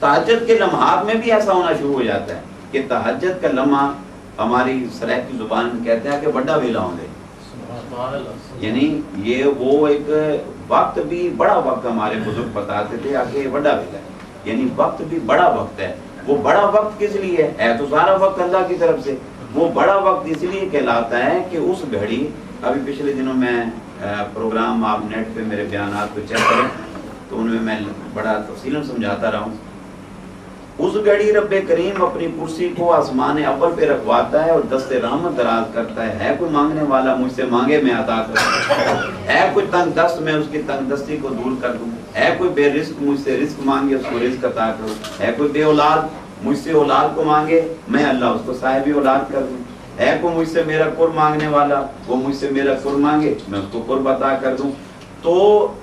تہجد کے لمحات میں بھی ایسا ہونا شروع ہو جاتا ہے کہ تہجد کا لمحہ ہماری سریح کی زبان میں کہتے ہیں کہ بڑا ویلا ہوں گے، یعنی یہ وہ ایک وقت بھی بڑا وقت ہمارے بزرگ بتاتے تھے کہ یہ بڑا ویلا ہے، یعنی وقت بھی بڑا وقت ہے۔ وہ بڑا وقت کس لیے ہے تو سارا وقت اللہ کی طرف سے، وہ بڑا وقت اس لیے کہلاتا ہے کہ اس گھڑی، ابھی پچھلے دنوں میں پروگرام آپ نیٹ پہ میرے بیانات کو چیک کریں تو ان میں بڑا تفصیلاً سمجھاتا رہا ہوں۔ اس گھڑی رب کریم اپنی کرسی کو آسمان اول پہ رکھواتا ہے اور دست رحمت دراز کرتا ہے کوئی مانگنے والا مجھ سے مانگے میں عطا کروں، ہے کوئی تنگ دست میں اس کی تنگ دستی کو دور کر دوں، ہے کوئی بے رزق مجھ سے رزق مانگے اس کو رزق عطا کروں، ہے کوئی بے اولاد مجھ سے اولاد کو مانگے میں اللہ اس کو صاحب اولاد کر دوں، ہے کوئی مجھ سے میرا قرب مانگنے والا وہ مجھ سے میرا قرب مانگے میں اس کو قرب عطا کر دوں۔ تو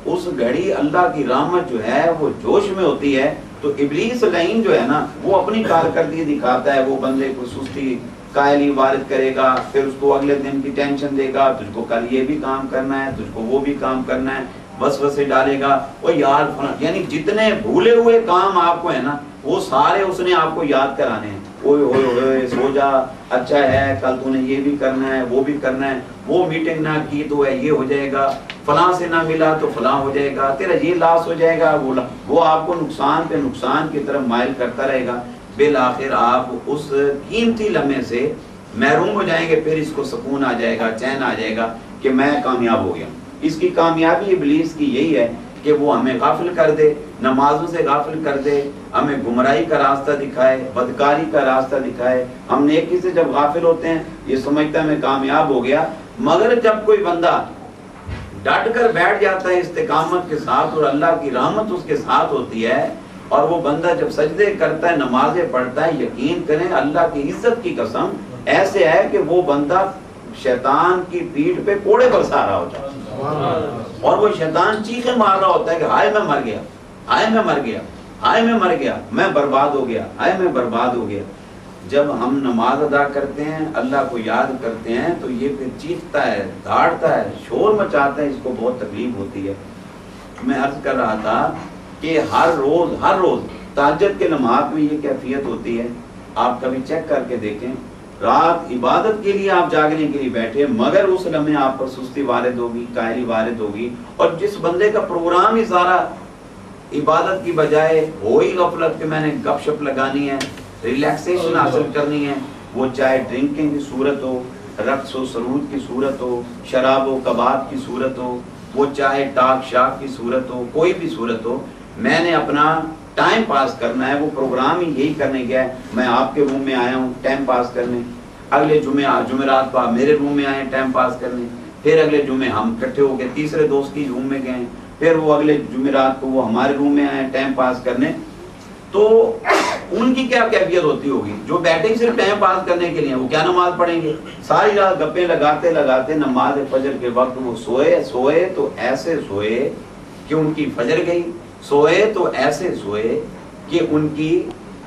اس گھڑی اللہ کی رحمت جو ہے وہ جوش میں ہوتی ہے، تو ابلیس لعین جو ہے نا وہ اپنی کارکردگی دکھاتا ہے، وہ بندے کو سستی قائلی وارد کرے گا، پھر اس کو اگلے دن کی ٹینشن دے گا، تجھ کو کل یہ بھی کام کرنا ہے، تجھ کو وہ بھی کام کرنا ہے، وسوسے ڈالے گا، وہ یاد، یعنی جتنے بھولے ہوئے کام آپ کو ہے نا وہ سارے اس نے آپ کو یاد کرانے ہیں۔ اوئے ہوئے ہوئے سو جا، اچھا ہے کل تو نے یہ بھی کرنا ہے وہ بھی کرنا ہے، وہ میٹنگ نہ کی تو ہے یہ ہو جائے گا، فلاں سے نہ ملا تو فلاں ہو جائے گا، تیرا یہ لاس ہو جائے گا، وہ آپ کو نقصان پہ نقصان کی طرف مائل کرتا رہے گا۔ بالآخر آپ اس قیمتی لمحے سے محروم ہو جائیں گے، پھر اس کو سکون آ جائے گا، چین آ جائے گا کہ میں کامیاب ہو گیا۔ اس کی کامیابی ابلیس کی یہی ہے کہ وہ ہمیں غافل کر دے، نمازوں سے غافل کر دے، ہمیں گمراہی کا راستہ دکھائے، بدکاری کا راستہ دکھائے۔ ہم نیکی سے جب غافل ہوتے ہیں یہ سمجھتا ہے میں کامیاب ہو گیا، مگر جب کوئی بندہ ڈٹ کر بیٹھ جاتا ہے استقامت کے ساتھ اور اللہ کی رحمت اس کے ساتھ ہوتی ہے، اور وہ بندہ جب سجدے کرتا ہے نمازیں پڑھتا ہے، یقین کریں اللہ کی عزت کی قسم ایسے ہے کہ وہ بندہ شیطان کی پیٹھ پہ کوڑے برسا رہا ہوتا ہے، اور وہ شیطان چیخیں مار رہا ہوتا ہے کہ ہائے میں مر گیا، ہائے میں مر گیا، ہائے میں مر گیا، میں برباد ہو گیا، ہائے میں برباد ہو گیا۔ جب ہم نماز ادا کرتے ہیں اللہ کو یاد کرتے ہیں تو یہ پھر چیختا ہے، دھاڑتا ہے، شور مچاتا ہے، اس کو بہت تکلیف ہوتی ہے۔ میں عرض کر رہا تھا کہ ہر روز تہجد کے لمحات میں یہ کیفیت ہوتی ہے۔ آپ کبھی چیک کر کے دیکھیں، رات عبادت کے لیے آپ جاگنے کے لیے بیٹھے، مگر اس لمحے آپ پر سستی وارد ہوگی، قائلی وارد ہوگی، اور جس بندے کا پروگرام ہی سارا عبادت کی بجائے ہو ہی غفلت کہ میں نے گپ شپ لگانی ہے، ریلیکسیشن حاصل کرنی ہے، وہ چاہے ڈرنکنگ کی صورت ہو، رقص و سرود کی صورت ہو، شراب و کباب کی صورت ہو، وہ چاہے ٹاک شاک کی صورت ہو، کوئی بھی صورت ہو، میں نے اپنا ٹائم پاس کرنا ہے، وہ پروگرام ہی یہی کرنے گیا ہے۔ میں آپ کے روم میں آیا ہوں ٹائم پاس کرنے، اگلے جمعرات کو آپ میرے روم میں آئے ٹائم پاس کرنے، پھر اگلے جمعے ہم اکٹھے ہو گئے تیسرے دوست کی روم میں گئے، پھر وہ اگلے جمعرات کو وہ ہمارے روم میں آئے ٹائم پاس کرنے۔ تو ان کی کیا کیفیت ہوتی ہوگی جو بیٹھے صرف ٹائم پاس کرنے کے لیے، وہ کیا نماز پڑھیں گے؟ ساری رات گپے لگاتے لگاتے نماز فجر کے وقت وہ سوئے تو ایسے سوئے کہ ان کی فجر گئی، سوئے تو ایسے سوئے کہ ان کی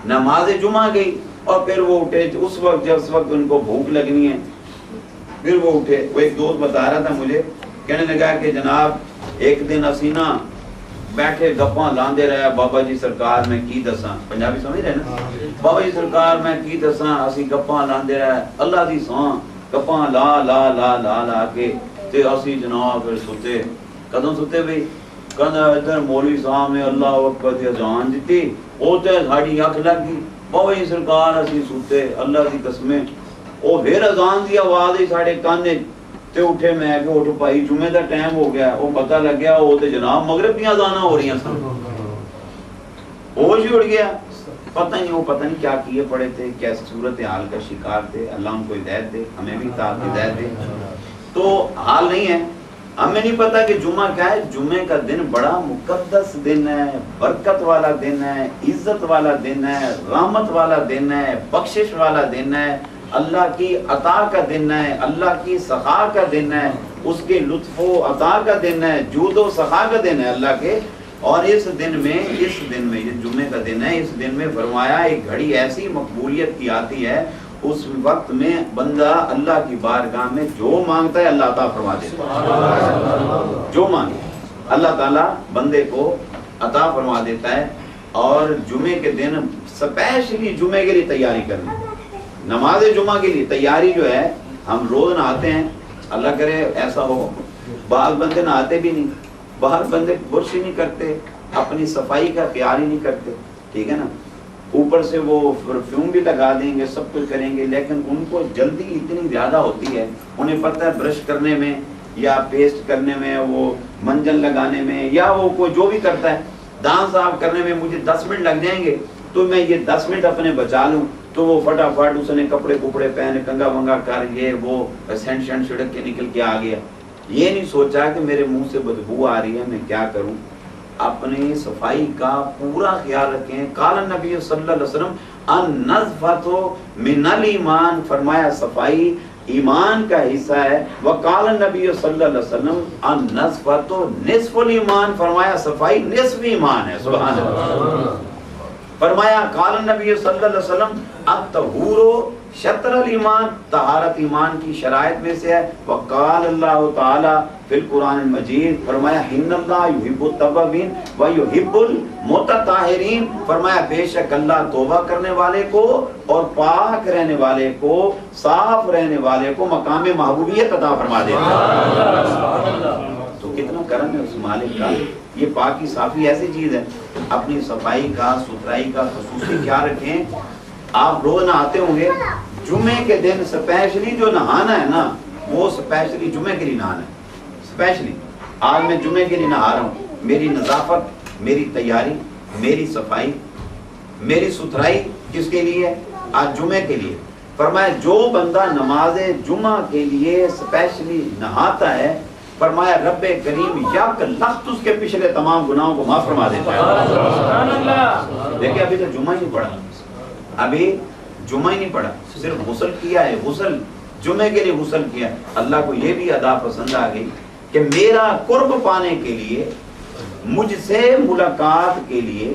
نماز جمعہ گئی، اور پھر وہ اٹھے اس وقت ان کو بھوک لگنی ہے، پھر وہ اٹھے۔ وہ ایک دوست بتا رہا تھا مجھے، کہنے لگا کہ جناب ایک دن اسی نا بیٹھے گپاں لاندے رہے، بابا جی سرکار میں کی دساں، پنجابی سمجھ رہے نا، بابا جی سرکار میں کی دساں، اسی گپاں لاندے رہے، اللہ دی ساں گپاں لا لا لا لا لا کے تے اسی جناب پھر ستے۔ کدوں ستے بھئی؟ کہنا ادھر مولوی صاحب نے اللہ اکبر دی اذان دیتی، او تے ساڈی اکھ لگ گئی، بابا جی سرکار اسی ستے، اللہ دی قسمیں، او پھر اذان دی آواز ہی ساڈے کان تے اٹھے، میں کہ اٹھ بھائی جمعے دا ٹائم ہو گیا، وہ پتہ لگ گیا وہ تے جناب مغرب دیاں اذاناں ہو رہی ہیں سن، ہوش ہی اڑ گیا، پتہ نہیں کیا کیے پڑے تھے، کیسے صورت حال کا شکار تھے۔ اللہ ان کو ہدایت دے، ہمیں بھی ہدایت دے۔ تو حال نہیں ہے، ہمیں نہیں پتا کہ جمعہ کیا ہے۔ جمعے کا دن بڑا مقدس دن ہے، برکت والا دن ہے، عزت والا دن ہے، رحمت والا دن ہے، بخشش والا دن ہے، اللہ کی عطا کا دن ہے، اللہ کی سخا کا دن ہے، اس کے لطف و عطا کا دن ہے، جود و سخا کا دن ہے اللہ کے۔ اور اس دن میں یہ جمعے کا دن ہے، اس دن میں فرمایا ایک گھڑی ایسی مقبولیت کی آتی ہے، اس وقت میں بندہ اللہ کی بارگاہ میں جو مانگتا ہے اللہ عطا فرما دیتا ہے، جو مانگے اللہ تعالیٰ بندے کو عطا فرما دیتا ہے۔ اور جمعے کے دن اسپیشلی جمعے کے لیے تیاری کرنا. نماز جمعہ کے لیے تیاری جو ہے، ہم روز نہاتے ہیں، اللہ کرے ایسا ہو، بعض بندے نہاتے بھی نہیں، بعض بندے برش ہی نہیں کرتے، اپنی صفائی کا خیال ہی نہیں کرتے، ٹھیک ہے نا. اوپر سے وہ پرفیوم بھی لگا دیں گے، سب کچھ کریں گے، لیکن ان کو جلدی اتنی زیادہ ہوتی ہے، انہیں پتہ ہے برش کرنے میں یا پیسٹ کرنے میں، وہ منجن لگانے میں، یا وہ کوئی جو بھی کرتا ہے دانت صاف کرنے میں مجھے 10 منٹ لگ جائیں گے، تو میں یہ 10 منٹ اپنے بچا لوں. تو وہ فٹافٹ اس نے کپڑے کپڑے پہن کنگا ونگا کر یہ وہ سینٹ شینٹ چھڑک کے نکل کے آ گیا. یہ نہیں سوچا کہ میرے منہ سے بدبو آ رہی ہے، میں کیا کروں. اپنی صفائی کا پورا خیال رکھیں. قال النبی صلی اللہ علیہ وسلم النظفۃ من الایمان، فرمایا صفائی ایمان کا حصہ ہے. وقال النبی صلی اللہ علیہ وسلم النظفۃ نصف الایمان، فرمایا صفائی نصف ایمان ہے. سبحان اللہ. فرمایا قال النبی صلی اللہ علیہ وسلم الطہور شطر الایمان، طہارت ایمان کی شرائط میں سے ہے. وقال اللہ تعالی فی القرآن المجید، فرمایا ان اللہ یحب التوابین و یحب المتطہرین، فرمایا بے شک اللہ توبہ کرنے والے کو اور پاک رہنے والے کو، صاف رہنے والے کو مقام محبوبیت عطا فرما دیتا ہے. تو کتنا کرم ہے اس مالک کا. یہ پاکی صافی ایسی چیز ہے. اپنی صفائی کا، ستھرائی کا خصوصی خیال رکھیں. آپ روز نہاتے ہوں گے، جمعے کے دن اسپیشلی جو نہانا ہے نا، وہ اسپیشلی جمعے کے لیے نہانا ہے. اسپیشلی آج میں جمعے کے لیے نہا رہا ہوں. میری نظافت، میری تیاری، میری صفائی، میری ستھرائی کس کے لیے؟ آج جمعے کے لیے. فرمایا جو بندہ نماز جمعہ کے لیے اسپیشلی نہاتا ہے، فرمایا رب کریم یک لخت اس کے پچھلے تمام گناہوں کو معاف فرما دیتا ہے. دیکھیں ابھی تو جمعہ ہی نہیں پڑھا، ابھی جمعہ ہی نہیں پڑھا، صرف غسل کیا ہے. غسل جمعے کے لیے غسل کیا. اللہ کو یہ بھی ادا پسند آ گئی کہ میرا قرب پانے کے لیے، مجھ سے ملاقات کے لیے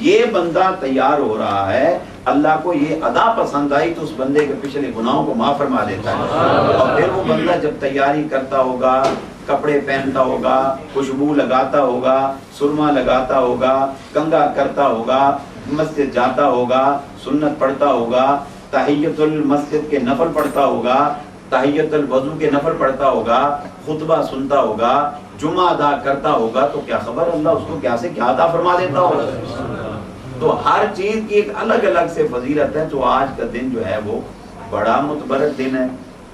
یہ بندہ تیار ہو رہا ہے. اللہ کو یہ ادا پسند آئی تو اس بندے کے پچھلے گناہوں کو معاف فرما دیتا ہے. اور پھر وہ بندہ جب تیاری کرتا ہوگا، کپڑے پہنتا ہوگا، خوشبو لگاتا ہوگا، سرما لگاتا ہوگا، کنگا کرتا ہوگا، مسجد جاتا ہوگا، سنت پڑھتا ہوگا، تحیت المسجد کے نفل پڑھتا ہوگا، تحیت الوضو کے نفل پڑھتا ہوگا، خطبہ سنتا ہوگا، جمعہ ادا کرتا ہوگا، تو کیا خبر اللہ اس کو کیا سے کیا عطا فرما دیتا ہوگا. تو ہر چیز کی ایک الگ الگ سے فضیلت ہے. تو آج کا دن جو ہے وہ بڑا متبرک دن ہے.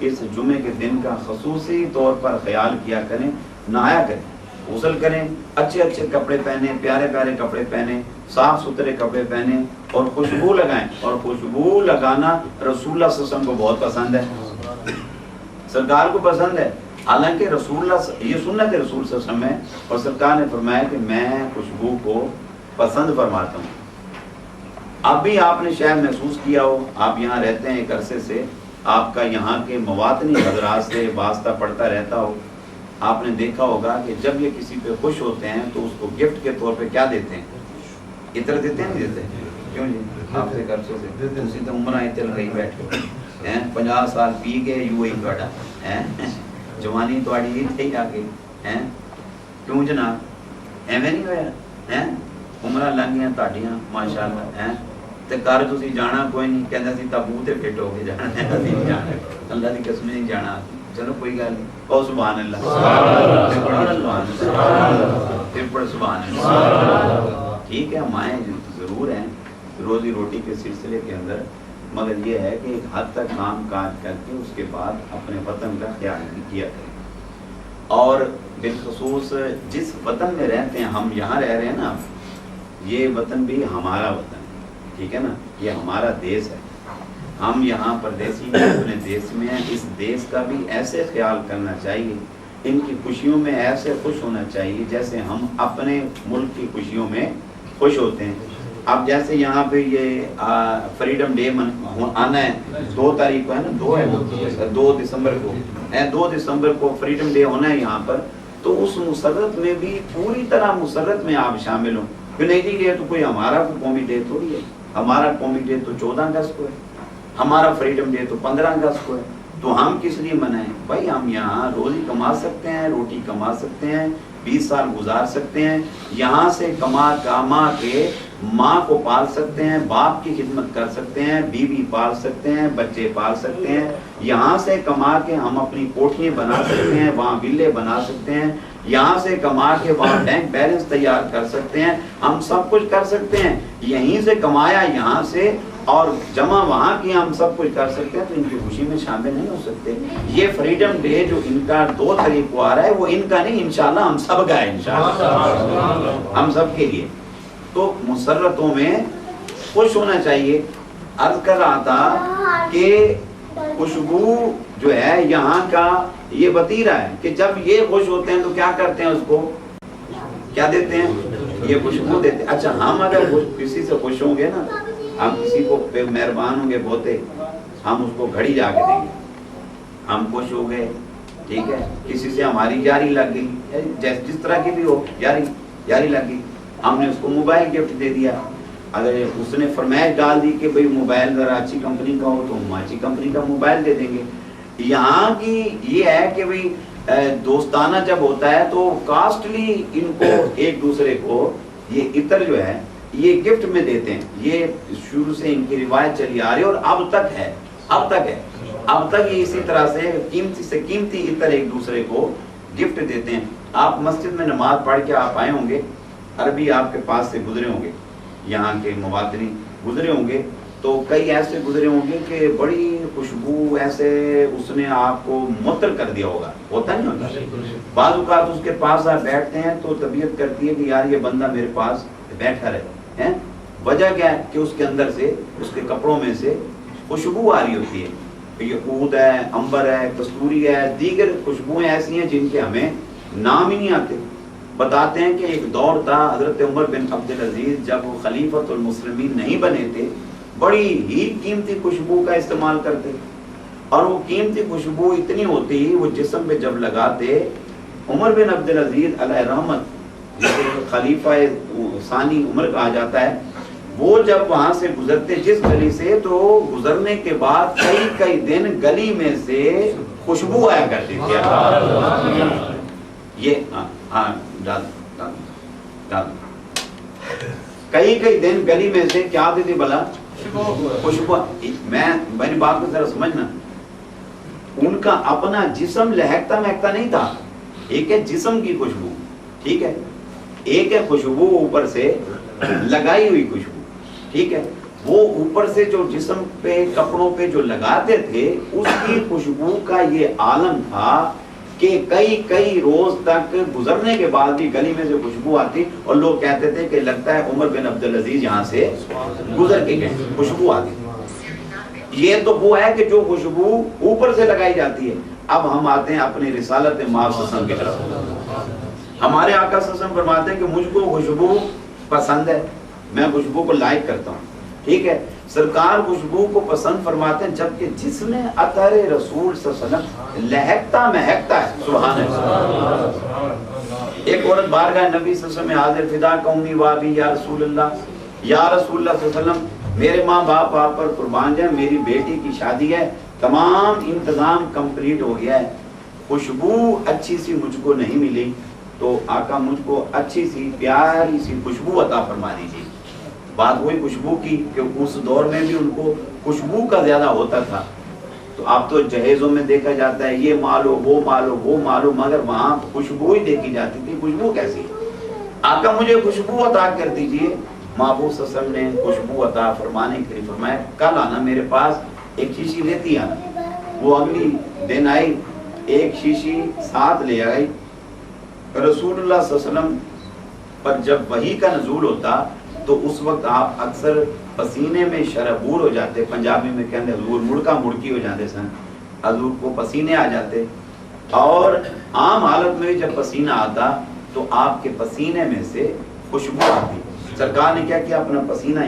اس جمعے کے دن کا خصوصی طور پر خیال کیا کریں. نہایا کریں، غسل کریں، اچھے اچھے کپڑے پہنیں، پیارے پیارے کپڑے پہنیں، صاف ستھرے کپڑے پہنیں، اور خوشبو لگائیں. اور خوشبو لگانا رسول اللہ صلی اللہ علیہ وسلم کو بہت پسند ہے، سرکار کو پسند ہے. حالانکہ رسول اللہ، یہ سنت ہے رسول صلی اللہ علیہ وسلم ہے، اور سرکار نے فرمایا کہ میں خوشبو کو پسند فرماتا ہوں. اب بھی آپ نے شاید محسوس کیا ہو، آپ یہاں رہتے ہیں ایک عرصے سے، آپ کا یہاں کے مواطنی حضرات سے واسطہ پڑتا رہتا ہو. آپ نے دیکھا ہوگا کہ جب یہ کسی پہ خوش ہوتے ہیں تو اس کو گفٹ کے طور پہ کیا دیتے ہیں؟ عطر دیتے ہیں، نہیں دیتے؟ کیوں جی؟ آپ سے عرصے سے اسی تو عمرہ عطر گئی بیٹھے ہیں، 50 سال پی گئے یوں ہی بڑا ہیں، جوانی تھوڑی ہی تھی آ گئی ہیں. کیوں جناب ایویں نہیں ہویا ہیں؟ عمرہ لنگیاں تاڑیاں ماشاءاللہ ہیں. تے کر تسی جانا کوئی نہیں، کہندا سی تابوت تے فٹ ہو کے جانا ہے، اسی نہیں جانا، اللہ دی قسم نہیں جانا. چلو کوئی گل نہیں. او سبحان اللہ، سبحان اللہ، پھر پڑھ سبحان اللہ. ٹھیک ہے، مائیں ضرور ہیں روزی روٹی کے سلسلے کے اندر، مگر یہ ہے کہ ایک حد تک کام کاج کر کے اس کے بعد اپنے وطن کا خیال بھی کیا کریں. اور بالخصوص جس وطن میں رہتے ہیں، ہم یہاں رہ رہے ہیں نا، یہ وطن بھی ہمارا وطن ہے، ٹھیک ہے نا، یہ ہمارا دیس ہے. ہم یہاں پردیسی میں اپنے دیس میں ہیں. اس دیس کا بھی ایسے خیال کرنا چاہیے، ان کی خوشیوں میں ایسے خوش ہونا چاہیے جیسے ہم اپنے ملک کی خوشیوں میں خوش ہوتے ہیں. اب جیسے یہاں پہ یہ فریڈم ڈے آنا ہے 2 تاریخ کو، ہے نا، 2 ہے، 2 دسمبر کو، 2 دسمبر کو فریڈم ڈے ہونا ہے یہاں پر. تو اس مسرت میں بھی پوری طرح مسرت میں آپ شامل ہوں. کہ نہیں جی یہ تو کوئی ہمارا کوئی قومی ڈے تھوڑی ہے، ہمارا قومی ڈے تو 14 اگست کو ہے، ہمارا فریڈم ڈے تو 15 اگست کو ہے. تو ہم کس لیے منائیں بھائی؟ ہم یہاں روزی کما سکتے ہیں، روٹی کما سکتے ہیں، 20 سال گزار سکتے ہیں. یہاں سے کما کے ماں کو پال سکتے ہیں، باپ کی خدمت کر سکتے ہیں، بیوی پال سکتے ہیں، بچے پال سکتے ہیں، یہاں سے کما کے ہم اپنی کوٹھیاں بنا سکتے ہیں، وہاں ویلے بنا سکتے ہیں، یہاں سے کما کے وہاں بینک بیلنس تیار کر سکتے ہیں، ہم سب کچھ کر سکتے ہیں، یہیں سے کمایا یہاں سے اور جمع وہاں کی ہم سب کچھ کر سکتے ہیں، تو ان کی خوشی میں شامل نہیں ہو سکتے؟ یہ فریڈم ڈے جو ان کا 2 تاریخ کو آ رہا ہے وہ ان کا نہیں، انشاءاللہ ہم سب کا ہے، انشاءاللہ ہم سب کے لیے۔ تو مسرتوں میں خوش ہونا چاہیے۔ عرض کر رہا تھا کہ خوشبو جو ہے یہاں کا یہ وتیرہ ہے کہ جب یہ خوش ہوتے ہیں تو کیا کرتے ہیں، اس کو کیا دیتے ہیں، یہ خوشبو دیتے ہیں۔ اچھا ہم اگر کسی سے خوش ہوں گے نا، ہم کسی کو مہربان ہوں گے بہتے، ہم اس کو گھڑی جا کے دیں گے، ہم خوش ہو گئے، ٹھیک ہے، کسی سے ہماری یاری لگ گئی، جس طرح کی بھی ہو یاری لگ گئی، ہم نے اس کو موبائل گفٹ دے دیا، اگر اس نے فرمائش ڈال دی کہ بھئی موبائل ذرا اچھی کمپنی کا ہو تو ہم اچھی کمپنی کا موبائل دے دیں گے۔ یہاں کی یہ ہے کہ بھئی دوستانہ جب ہوتا ہے تو کاسٹلی ان کو ایک دوسرے کو یہ عطر جو ہے یہ گفٹ میں دیتے ہیں، یہ شروع سے ان کی روایت چلی آ رہی ہے اور اب تک ہے یہ اسی طرح سے قیمتی عطر ایک دوسرے کو گفٹ دیتے ہیں۔ آپ مسجد میں نماز پڑھ کے آپ آئے ہوں گے، عربی آپ کے پاس سے گزرے ہوں گے، یہاں کے مواطنی گزرے ہوں گے، تو کئی ایسے گزرے ہوں گے کہ بڑی خوشبو ایسے اس نے آپ کو معطر کر دیا ہوتا نہیں ہوتا؟ بعض اوقات اس کے پاس آپ بیٹھتے ہیں تو طبیعت کرتی ہے کہ یار یہ بندہ میرے پاس بیٹھا رہے، وجہ کیا ہے کہ اس کے اندر سے اس کے کپڑوں میں سے خوشبو آ رہی ہوتی ہے، یہ عود ہے، عنبر ہے، کستوری ہے، دیگر خوشبوئیں ایسی ہیں جن کے ہمیں نام ہی نہیں آتے۔ بتاتے ہیں کہ ایک دور تھا حضرت عمر بن عبدالعزیز جب وہ خلیفۃ المسلمین نہیں بنے تھے، بڑی ہی قیمتی خوشبو کا استعمال کرتے، اور وہ قیمتی خوشبو اتنی ہوتی وہ جسم پہ جب لگاتے، عمر بن عبدالعزیز علیہ رحمت جسے خلیفہ ثانی عمر کہا جاتا ہے، وہ جب وہاں سے گزرتے جس گلی سے، تو گزرنے کے بعد کئی دن گلی میں سے خوشبو آیا کرتی تھی۔ یہ کئی دن گلی میں سے کیا آتی تھی بلا خوشبو۔ میں بات کو ذرا سمجھنا، ان کا اپنا جسم لہکتا مہکتا نہیں تھا، ایک ہے جسم کی خوشبو، ٹھیک ہے، ایک ہے خوشبو اوپر سے لگائی ہوئی خوشبو، ٹھیک ہے، وہ اوپر سے جو جسم پہ کپڑوں پہ جو لگاتے تھے اس کی خوشبو کا یہ عالم تھا کہ کئی روز تک گزرنے کے بعد بھی گلی میں سے خوشبو آتی اور لوگ کہتے تھے کہ لگتا ہے عمر بن عبدالعزیز یہاں سے گزر کے گئے، خوشبو آتی۔ یہ تو وہ ہے کہ جو خوشبو اوپر سے لگائی جاتی ہے۔ اب ہم آتے ہیں اپنی رسالت مآب صلی اللہ علیہ وسلم کی طرف۔ ہمارے آقا صلی اللہ علیہ وسلم فرماتے ہیں کہ مجھ کو خوشبو پسند ہے، میں خوشبو کو لائک کرتا ہوں، ٹھیک ہے، سرکار خوشبو کو پسند فرماتے ہیں جبکہ جس میں عطر رسول صلی اللہ علیہ وسلم لہکتا مہکتا ہے، سبحان اللہ۔ ایک عورت بارگاہ نبی صلی اللہ علیہ وسلم حاضر، فدا کا امی وابی یا رسول اللہ، یا رسول اللہ صلی اللہ علیہ وسلم میرے ماں باپ آپ پر قربان جائیں، میری بیٹی کی شادی ہے، تمام انتظام کمپلیٹ ہو گیا ہے، خوشبو اچھی سی مجھ کو نہیں ملی، تو آقا مجھ کو اچھی سی پیاری سی خوشبو عطا فرما دیجیے۔ بات وہی خوشبو کی کہ اس دور میں بھی ان کو خوشبو کا زیادہ ہوتا تھا، تو آپ تو جہیزوں میں دیکھا جاتا ہے یہ مالو وہ مالو وہ مالو، مگر وہاں خوشبو ہی دیکھی جاتی تھی۔ خوشبو کیسی؟ آقا مجھے خوشبو عطا کر دیجیے۔ محبوب صلی اللہ علیہ وسلم نے خوشبو عطا فرمانے کے لیے فرمایا کل آنا میرے پاس، ایک شیشی لیتی آنا۔ وہ اگلی دن آئی، ایک شیشی ساتھ لے آئی۔ رسول اللہ صلی اللہ علیہ وسلم پر جب وحی کا نزول ہوتا تو اس وقت آپ اکثر پسینے میں شرابور ہو جاتے، پنجابی میں کہتے حضور مڑکا مڑکی ہو جاتے سن، حضور کو پسینے آ جاتے، اور عام حالت میں جب پسینہ آتا تو آپ کے پسینے میں سے خوشبو آتی۔ سرکار نے کیا کیا، اپنا پسینہ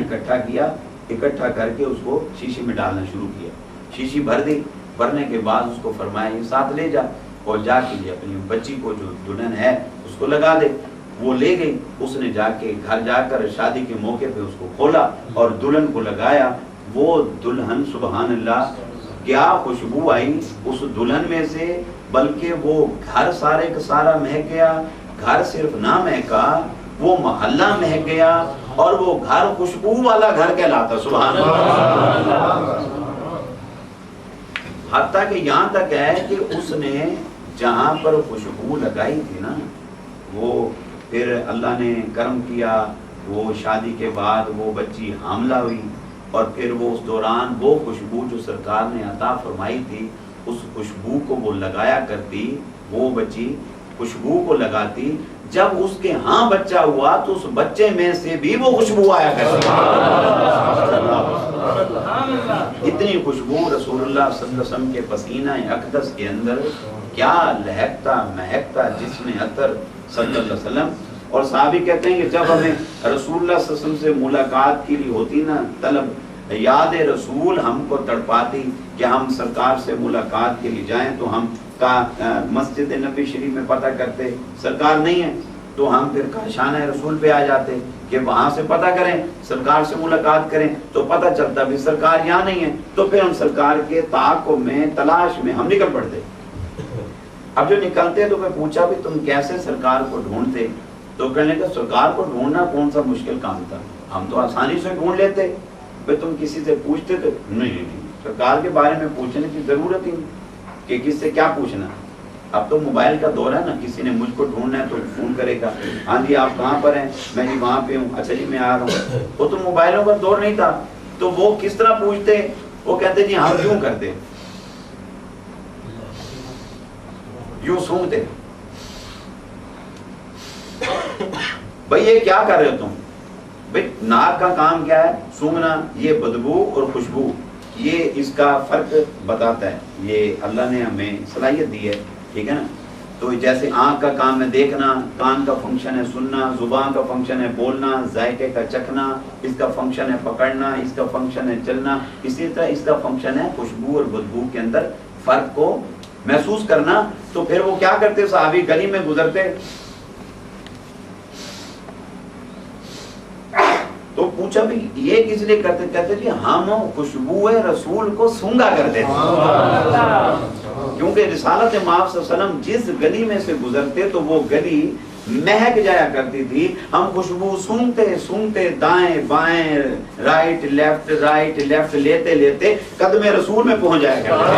اکٹھا کر کے اس کو شیشی میں ڈالنا شروع کیا، شیشی بھر دی، بھرنے کے بعد اس کو فرمایا یہ ساتھ لے جا اور جا کے اپنی بچی کو جو دلہن ہے اس کو لگا دے۔ وہ لے گئی، اس نے جا کے گھر جا کر شادی کے موقع پہ اس کو کھولا اور دلہن کو لگایا۔ وہ دلہن سبحان اللہ کیا خوشبو آئی اس دلہن میں سے، بلکہ وہ گھر سارے کا سارا مہک گیا، گھر صرف نہ مہکا وہ محلہ مہک گیا، اور وہ گھر خوشبو والا گھر کہلاتا. سبحان اللہ. حتیٰ کہ یہاں تک ہے کہ اس نے جہاں پر خوشبو لگائی تھی نا، وہ پھر اللہ نے کرم کیا، وہ شادی کے بعد وہ بچی حاملہ ہوئی، اور پھر وہ اس دوران وہ خوشبو جو سرکار نے عطا فرمائی تھی اس خوشبو کو وہ لگایا کرتی، وہ بچی خوشبو کو لگاتی. جب اس کے ہاں بچہ ہوا تو اس بچے میں سے بھی وہ خوشبو آیا کرتی. اتنی خوشبو رسول اللہ صلی اللہ علیہ وسلم کے پسینہ اقدس کے اندر کیا لہکتا مہکتا جسم عطر صلی اللہ علیہ وسلم. اور صحابی کہتے ہیں کہ جب ہمیں رسول اللہ صلی اللہ علیہ وسلم سے ملاقات کے لیے ہوتی نا طلب، یاد رسول ہم کو تڑپاتی کہ ہم سرکار سے ملاقات کے لیے جائیں، تو ہم مسجد نبی شریف میں پتہ کرتے سرکار نہیں ہے، تو ہم پھر کاشانہ رسول پہ آ جاتے کہ وہاں سے پتہ کریں، سرکار سے ملاقات کریں. تو پتہ چلتا بھی سرکار یہاں نہیں ہے، تو پھر ہم سرکار کے تعاقب میں تلاش میں ہم نکل پڑتے. اب جو نکلتے تو میں پوچھا بھی تم کیسے سرکار کو ڈھونڈتے؟ تو کہنے کا سرکار کو ڈھونڈنا کون سا مشکل کام تھا، ہم تو آسانی سے ڈھونڈ لیتے. بھئی تم کسی سے پوچھتے تھے؟ نہیں، سرکار کے بارے میں پوچھنے کی ضرورت ہی نہیں کہ کس سے کیا پوچھنا. اب تو موبائل کا دور ہے نا، کسی نے مجھ کو ڈھونڈنا ہے تو فون کرے گا، ہاں جی آپ کہاں پر ہیں؟ میں جی وہاں پہ ہوں. اچھا جی میں آ رہا ہوں. وہ تو موبائلوں کا دور نہیں تھا، تو وہ کس طرح پوچھتے؟ وہ کہتے جی ہم کیوں کرتے، یوں سونگتے. بھئی یہ کیا کر رہے ہو تم؟ بھئی ناک کا کام کیا ہے؟ سونگنا. یہ بدبو اور خوشبو، یہ اس کا فرق بتاتا ہے. یہ اللہ نے ہمیں صلاحیت دی ہے، ٹھیک ہے نا. تو جیسے آنکھ کا کام ہے دیکھنا، کان کا فنکشن ہے سننا، زبان کا فنکشن ہے بولنا، ذائقے کا چکھنا، اس کا فنکشن ہے پکڑنا، اس کا فنکشن ہے چلنا. اسی طرح اس کا فنکشن ہے خوشبو اور بدبو کے اندر فرق کو محسوس کرنا. تو پھر وہ کیا کرتے؟ صحابی گلی میں گزرتے تو پوچھا بھی یہ کس لیے کرتے؟ کہتے کہ ہم خوشبو رسول کو سونگا کرتے تھے. کیونکہ رسالت مآب صلی اللہ علیہ وسلم جس گلی میں سے گزرتے تو وہ گلی مہک جایا کرتی تھی. ہم خوشبو سونگتے سونگتے دائیں بائیں رائٹ لیفٹ لیتے لیتے قدم رسول میں پہنچ جایا کرتے.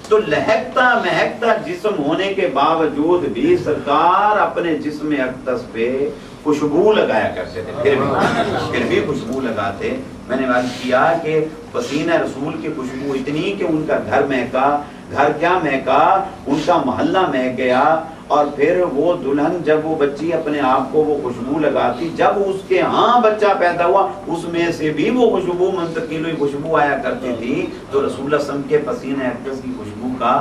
تو لہکتا مہکتا جسم ہونے کے باوجود بھی سرکار اپنے جسم اقدس پہ خوشبو لگایا کرتے تھے. پھر بھی خوشبو لگاتے. میں نے بات کیا کہ پسینہ رسول کی خوشبو اتنی کہ ان کا گھر مہکا. گھر کیا مہکا؟ ان کا محلہ مہک گیا. اور پھر وہ دلہن جب وہ بچی اپنے آپ کو وہ خوشبو لگاتی، جب اس کے ہاں بچہ پیدا ہوا اس میں سے بھی وہ خوشبو منتقل ہوئی، خوشبو آیا کرتی تھی. تو رسول اللہ صلی اللہ علیہ وسلم کے پسینہ اقدس کی خوشبو کا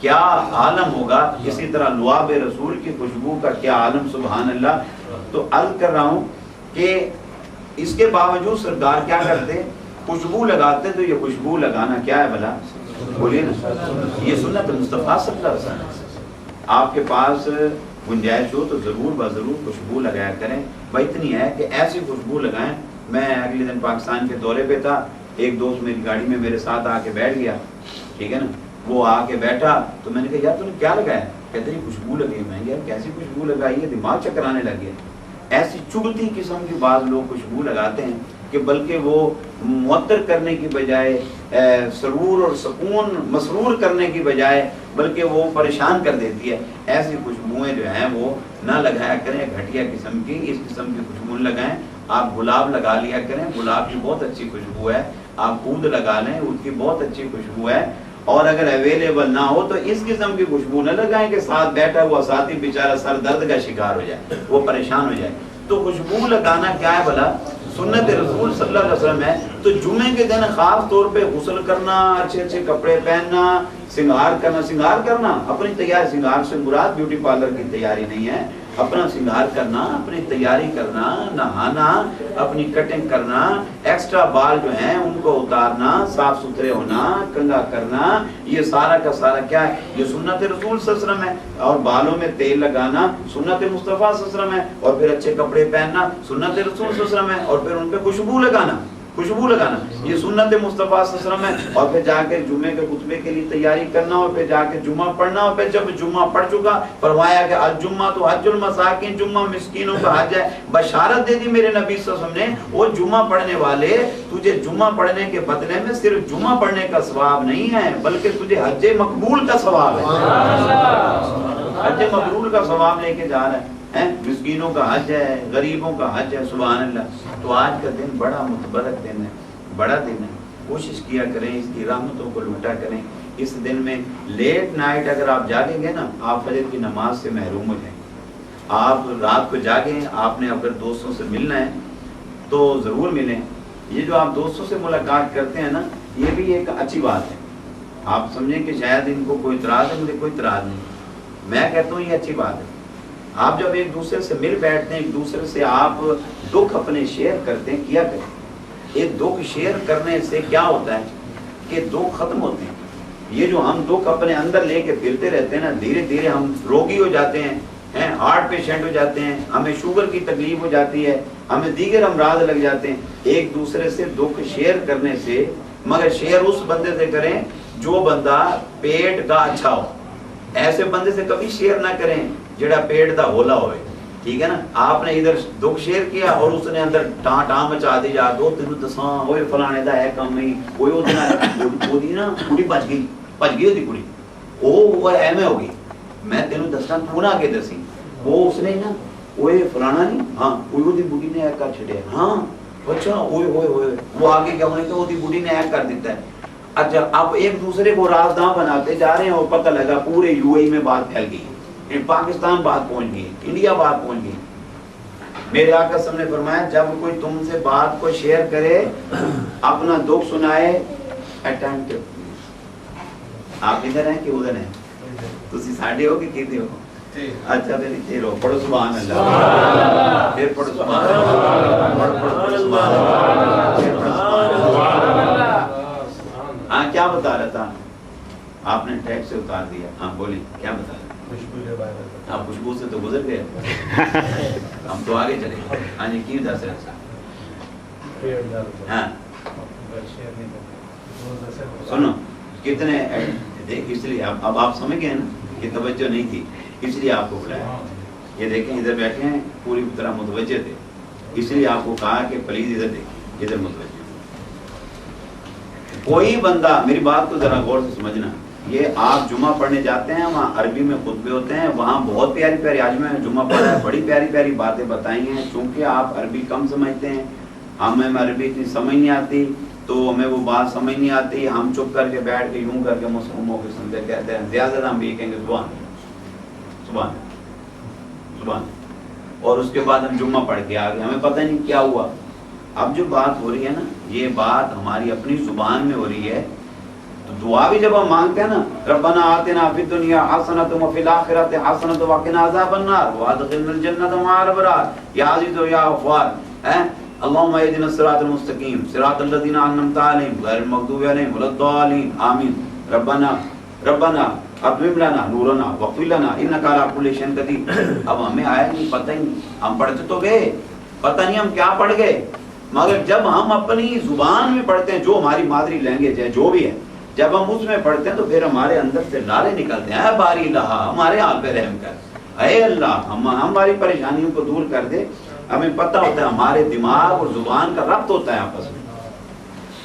کیا عالم ہوگا. اسی طرح لعاب رسول کی خوشبو کا کیا عالم. سبحان اللہ. تو عرض کر رہا ہوں کہ اس کے باوجود سرکار کیا کرتے؟ خوشبو لگاتے. تو یہ خوشبو لگانا کیا ہے بھلا؟ بولیے نا. یہ سنت مصطفیٰ صلی اللہ علیہ وسلم. آپ کے پاس گنجائش ہو تو ضرور بضرور خوشبو لگایا کریں. بھائی اتنی ہے کہ ایسی خوشبو لگائیں. میں اگلے دن پاکستان کے دورے پہ تھا، ایک دوست میری گاڑی میں میرے ساتھ آ کے بیٹھ گیا، ٹھیک ہے نا. وہ آ کے بیٹھا تو میں نے کہا یار تم نے کیا لگایا؟ کہتے ہیں خوشبو لگی. میں یار کیسی خوشبو لگائی ہے؟ دماغ چکرانے لگ گیا. ایسی چبھتی قسم کی بعض لوگ خوشبو لگاتے ہیں کہ بلکہ وہ معطر کرنے کی بجائے سرور اور سکون مسرور کرنے کی بجائے بلکہ وہ پریشان کر دیتی ہے. ایسی خوشبوئیں جو ہیں وہ نہ لگایا کریں، گھٹیا قسم کی. اس قسم کی خوشبو لگائیں. آپ گلاب لگا لیا کریں، گلاب کی بہت اچھی خوشبو ہے. آپ عود لگا لیں، عود کی بہت اچھی خوشبو ہے. اور اگر اویلیبل نہ ہو تو اس قسم کی خوشبو نہ لگائیں کہ ساتھ بیٹھا ہوا ساتھی بیچارہ سر درد کا شکار ہو جائے، وہ پریشان ہو جائے. تو خوشبو لگانا کیا ہے بھلا؟ سنت رسول صلی اللہ علیہ وسلم ہے. تو جمعے کے دن خاص طور پہ غسل کرنا، اچھے اچھے کپڑے پہننا، سنگار کرنا. اپنی تیاری، سنگار سے مراد بیوٹی پارلر کی تیاری نہیں ہے. اپنا سنگار کرنا، اپنی تیاری کرنا، نہانا، اپنی کٹنگ کرنا، ایکسٹرا بال جو ہیں ان کو اتارنا، صاف ستھرے ہونا، کنگھا کرنا، یہ سارا کا سارا کیا ہے؟ یہ سنت رسول صلی اللہ علیہ وسلم ہے. اور بالوں میں تیل لگانا سنت مصطفیٰ صلی اللہ علیہ وسلم ہے. اور پھر اچھے کپڑے پہننا سنت رسول صلی اللہ علیہ وسلم ہے. اور پھر ان پہ خوشبو لگانا. خوشبو لگانا یہ سنت مصطفیٰ صلی اللہ علیہ وسلم ہے. اور پھر جا کے جمعے کے خطبے کے لیے تیاری کرنا اور پھر جا کے جمعہ پڑھنا. اور پھر جب جمعہ پڑھ چکا فرمایا کہ الجمعہ تو حج المساکین, جمعہ مسکینوں کا حج ہے. بشارت دے دی میرے نبی صلی اللہ علیہ وسلم نے, وہ جمعہ پڑھنے والے تجھے جمعہ پڑھنے کے بدلے میں صرف جمعہ پڑھنے کا ثواب نہیں ہے بلکہ تجھے حج مقبول کا ثواب ہے. حج مقبول کا ثواب لے کے جا رہا ہے. مسکینوں کا حج ہے, غریبوں کا حج ہے. سبحان اللہ. تو آج کا دن بڑا متبرک دن ہے, بڑا دن ہے. کوشش کیا کریں اس کی رحمتوں کو لوٹا کریں. اس دن میں لیٹ نائٹ اگر آپ جاگیں گے نا, آپ فجر کی نماز سے محروم ہو جائیں. آپ رات کو جاگیں, آپ نے اگر دوستوں سے ملنا ہے تو ضرور ملیں. یہ جو آپ دوستوں سے ملاقات کرتے ہیں نا, یہ بھی ایک اچھی بات ہے. آپ سمجھیں کہ شاید ان کو کوئی اعتراض ہے, مجھے کوئی اعتراض نہیں. میں کہتا ہوں یہ اچھی بات ہے. آپ جب ایک دوسرے سے مل بیٹھتے ہیں, ایک دوسرے سے آپ دکھ اپنے شیئر کرتے ہیں, کیا کریں. ایک دکھ شیئر کرنے سے کیا ہوتا ہے کہ دکھ ختم ہوتے ہیں. یہ جو ہم دکھ اپنے اندر لے کے پھرتے رہتے ہیں نا, دھیرے دھیرے ہم روگی ہو جاتے ہیں, ہارٹ پیشنٹ ہو جاتے ہیں, ہمیں شوگر کی تکلیف ہو جاتی ہے, ہمیں دیگر امراض لگ جاتے ہیں. ایک دوسرے سے دکھ شیئر کرنے سے, مگر شیئر اس بندے سے کریں جو بندہ پیٹ کا اچھا ہو. ایسے بندے سے کبھی شیئر نہ کریں جڑا پیٹ دا ہولا ہوئے. ٹھیک ہے نا. آپ نے ادھر دکھ شیئر کیا اور اس نے اندر ٹاں مچا دی, جا دو تینوں دساں اوے فلانے دا ہے کم نہیں, کوئی او دی نا کڑی بچ گئی دی کڑی, وہ ایویں ہو گئی, میں تینوں دسنا تو نہ کے دسی, وہ اس نے نا اوے فلانا نہیں, ہاں کوئی او دی بڈی نے ایک کر چھڑیا, ہاں اچھا اوے ہوئے ہوئے, وہ آگے کیا ہونے تو او دی بڈی نے ایک کر دیتا ہے. اچھا اب ایک دوسرے کو رازداں بناتے جا رہے ہیں اور پتہ لگا پورے یو اے میں بات پھیل گئی, پاکستان بات پہنچ گئی, انڈیا بات پہنچ گئی. میرے آقا صلی اللہ علیہ وسلم نے فرمایا جب کوئی تم سے بات کو شیئر کرے, اپنا دکھ سنائے, اٹینٹو. آپ ادھر ہیں کہ ادھر ہیں؟ تسی ساڈے ہو کہ کیتے ہو؟ اچھا پھر ادھر ہو. پڑھو سبحان اللہ, پھر پڑھو سبحان اللہ, پڑھو سبحان اللہ, پھر پڑھو سبحان اللہ. ہاں کیا بتا رہا تھا آپ نے ٹیکس سے اتار دیا. ہاں بولی کیا بتا رہے؟ آپ خوشبو سے تو گزر گئے, ہم تو آگے چلے. ہاں جی کی دس رہے. ہاں سنو کتنے دیکھ, اس لیے اب آپ سمجھ گئے نا کہ توجہ نہیں تھی, اس لیے آپ کو بلایا. یہ دیکھیں ادھر بیٹھے ہیں پوری طرح متوجہ تھے, اس لیے آپ کو کہا کہ پلیز ادھر دیکھیں, ادھر متوجہ. کوئی بندہ, میری بات کو ذرا غور سے سمجھنا, یہ آپ جمعہ پڑھنے جاتے ہیں, وہاں عربی میں خطبے ہوتے ہیں, وہاں بہت پیاری پیاری, آج میں جمعہ پڑھا ہے, بڑی پیاری پیاری باتیں بتائی ہیں. چونکہ آپ عربی کم سمجھتے ہیں, ہمیں عربی اتنی سمجھ نہیں آتی, تو ہمیں وہ بات سمجھ نہیں آتی, ہم چپ کر کے بیٹھ کے یوں کر کے مسلموں کے سمجھے کہتے ہیں, زیادہ ہم یہ کہیں گے سبحان سبحان سبحان, اور اس کے بعد ہم جمعہ پڑھ کے آ گئے, ہمیں پتہ نہیں کیا ہوا. اب جو بات ہو رہی ہے نا, یہ بات ہماری اپنی زبان میں ہو رہی ہے. تو دعا بھی جب ہم مانگتے ہیں نا, ربنا آتنا فی الدنیا حسنۃ وفی الآخرۃ حسنۃ وقنا عذاب النار وادخلنا الجنۃ مع الابرار یا عزیز و یا غفار. اللهم اهدنا الصراط المستقیم صراط الذین انعمت علیہم غیر المغضوب علیہم ولا الضالین آمین. ربنا اتمم لنا نورنا واغفر لنا انک علی کل شیء قدیر. اب ہمیں آیا نہیں, پتہ ہی نہیں, ہم پڑھتے تو گئے, پتہ نہیں ہم کیا پڑھ گئے, مگر جب ہم اپنی زبان میں پڑھتے ہیں جو ہماری مادری لینگویج ہے جو بھی ہے, جب ہم اس میں پڑھتے ہیں تو پھر ہمارے اندر سے نعرے نکلتے ہیں, اے باری الہ ہمارے حال پہ رحم کر, اے اللہ ہماری پریشانیوں کو دور کر دے. ہمیں پتہ ہوتا ہے ہمارے دماغ اور زبان کا ربط ہوتا ہے آپس میں.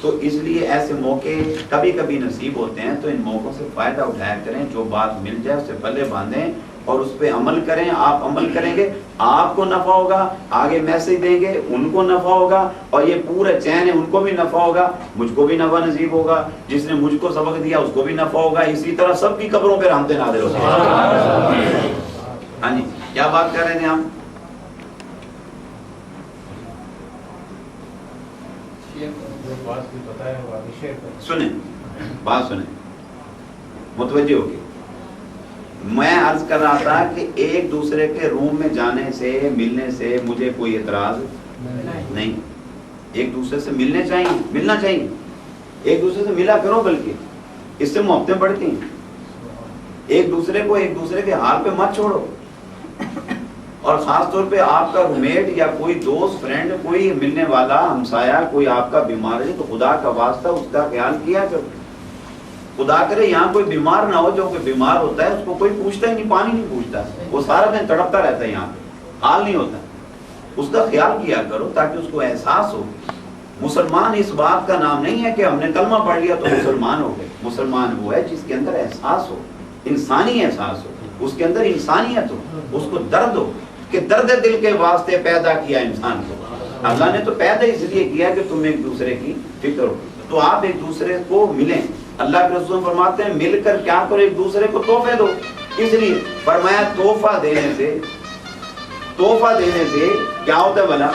تو اس لیے ایسے موقع کبھی کبھی نصیب ہوتے ہیں, تو ان موقعوں سے فائدہ اٹھایا کریں. جو بات مل جائے اسے پلے باندھیں اور اس پہ عمل کریں. آپ عمل کریں گے, آپ کو نفع ہوگا, آگے میسج دیں گے ان کو نفع ہوگا, اور یہ پورا چین ہے ان کو بھی نفع ہوگا, مجھ کو بھی نفع نصیب ہوگا, جس نے مجھ کو سبق دیا اس کو بھی نفع ہوگا. اسی طرح سب کی قبروں پہ رحمتیں نازل ہوتی ہیں. ہاں جی کیا بات کر رہے تھے ہم؟ سنیں بات سنیں, متوجہ ہو گئے. میں عرض کر رہا تھا کہ ایک دوسرے کے روم میں جانے سے ملنے سے مجھے کوئی اعتراض نہیں. ایک دوسرے سے ملنا چاہیے, ایک دوسرے سے ملا کرو, بلکہ اس سے محبتیں بڑھتی ہیں. ایک دوسرے کو ایک دوسرے کے حال پہ مت چھوڑو. اور خاص طور پہ آپ کا رومیٹ یا کوئی دوست فرینڈ کوئی ملنے والا ہمسایہ کوئی آپ کا بیمار ہے تو خدا کا واسطہ اس کا خیال کیا کرو. خدا کرے یہاں کوئی بیمار نہ ہو, جو کوئی بیمار ہوتا ہے اس کو کوئی پوچھتا ہی نہیں, پانی نہیں پوچھتا, وہ سارا دن تڑپتا رہتا ہے, یہاں پہ حال نہیں ہوتا. اس کا خیال کیا کرو تاکہ اس کو احساس ہو. مسلمان اس بات کا نام نہیں ہے کہ ہم نے کلمہ پڑھ لیا تو مسلمان ہو گئے. مسلمان وہ ہے جس کے اندر احساس ہو, انسانی احساس ہو, اس کے اندر انسانیت ہو, اس کو درد ہو کہ درد دل کے واسطے پیدا کیا انسان کو. اللہ نے تو پیدا اس لیے کیا کہ تم ایک دوسرے کی فکر ہو, تو آپ ایک دوسرے کو ملیں. اللہ کے رسول فرماتے ہیں مل کر کیا کرو, ایک دوسرے کو تحفے دو. اس لیے فرمایا تحفہ دینے سے کیا ہوتا ہے بھلا,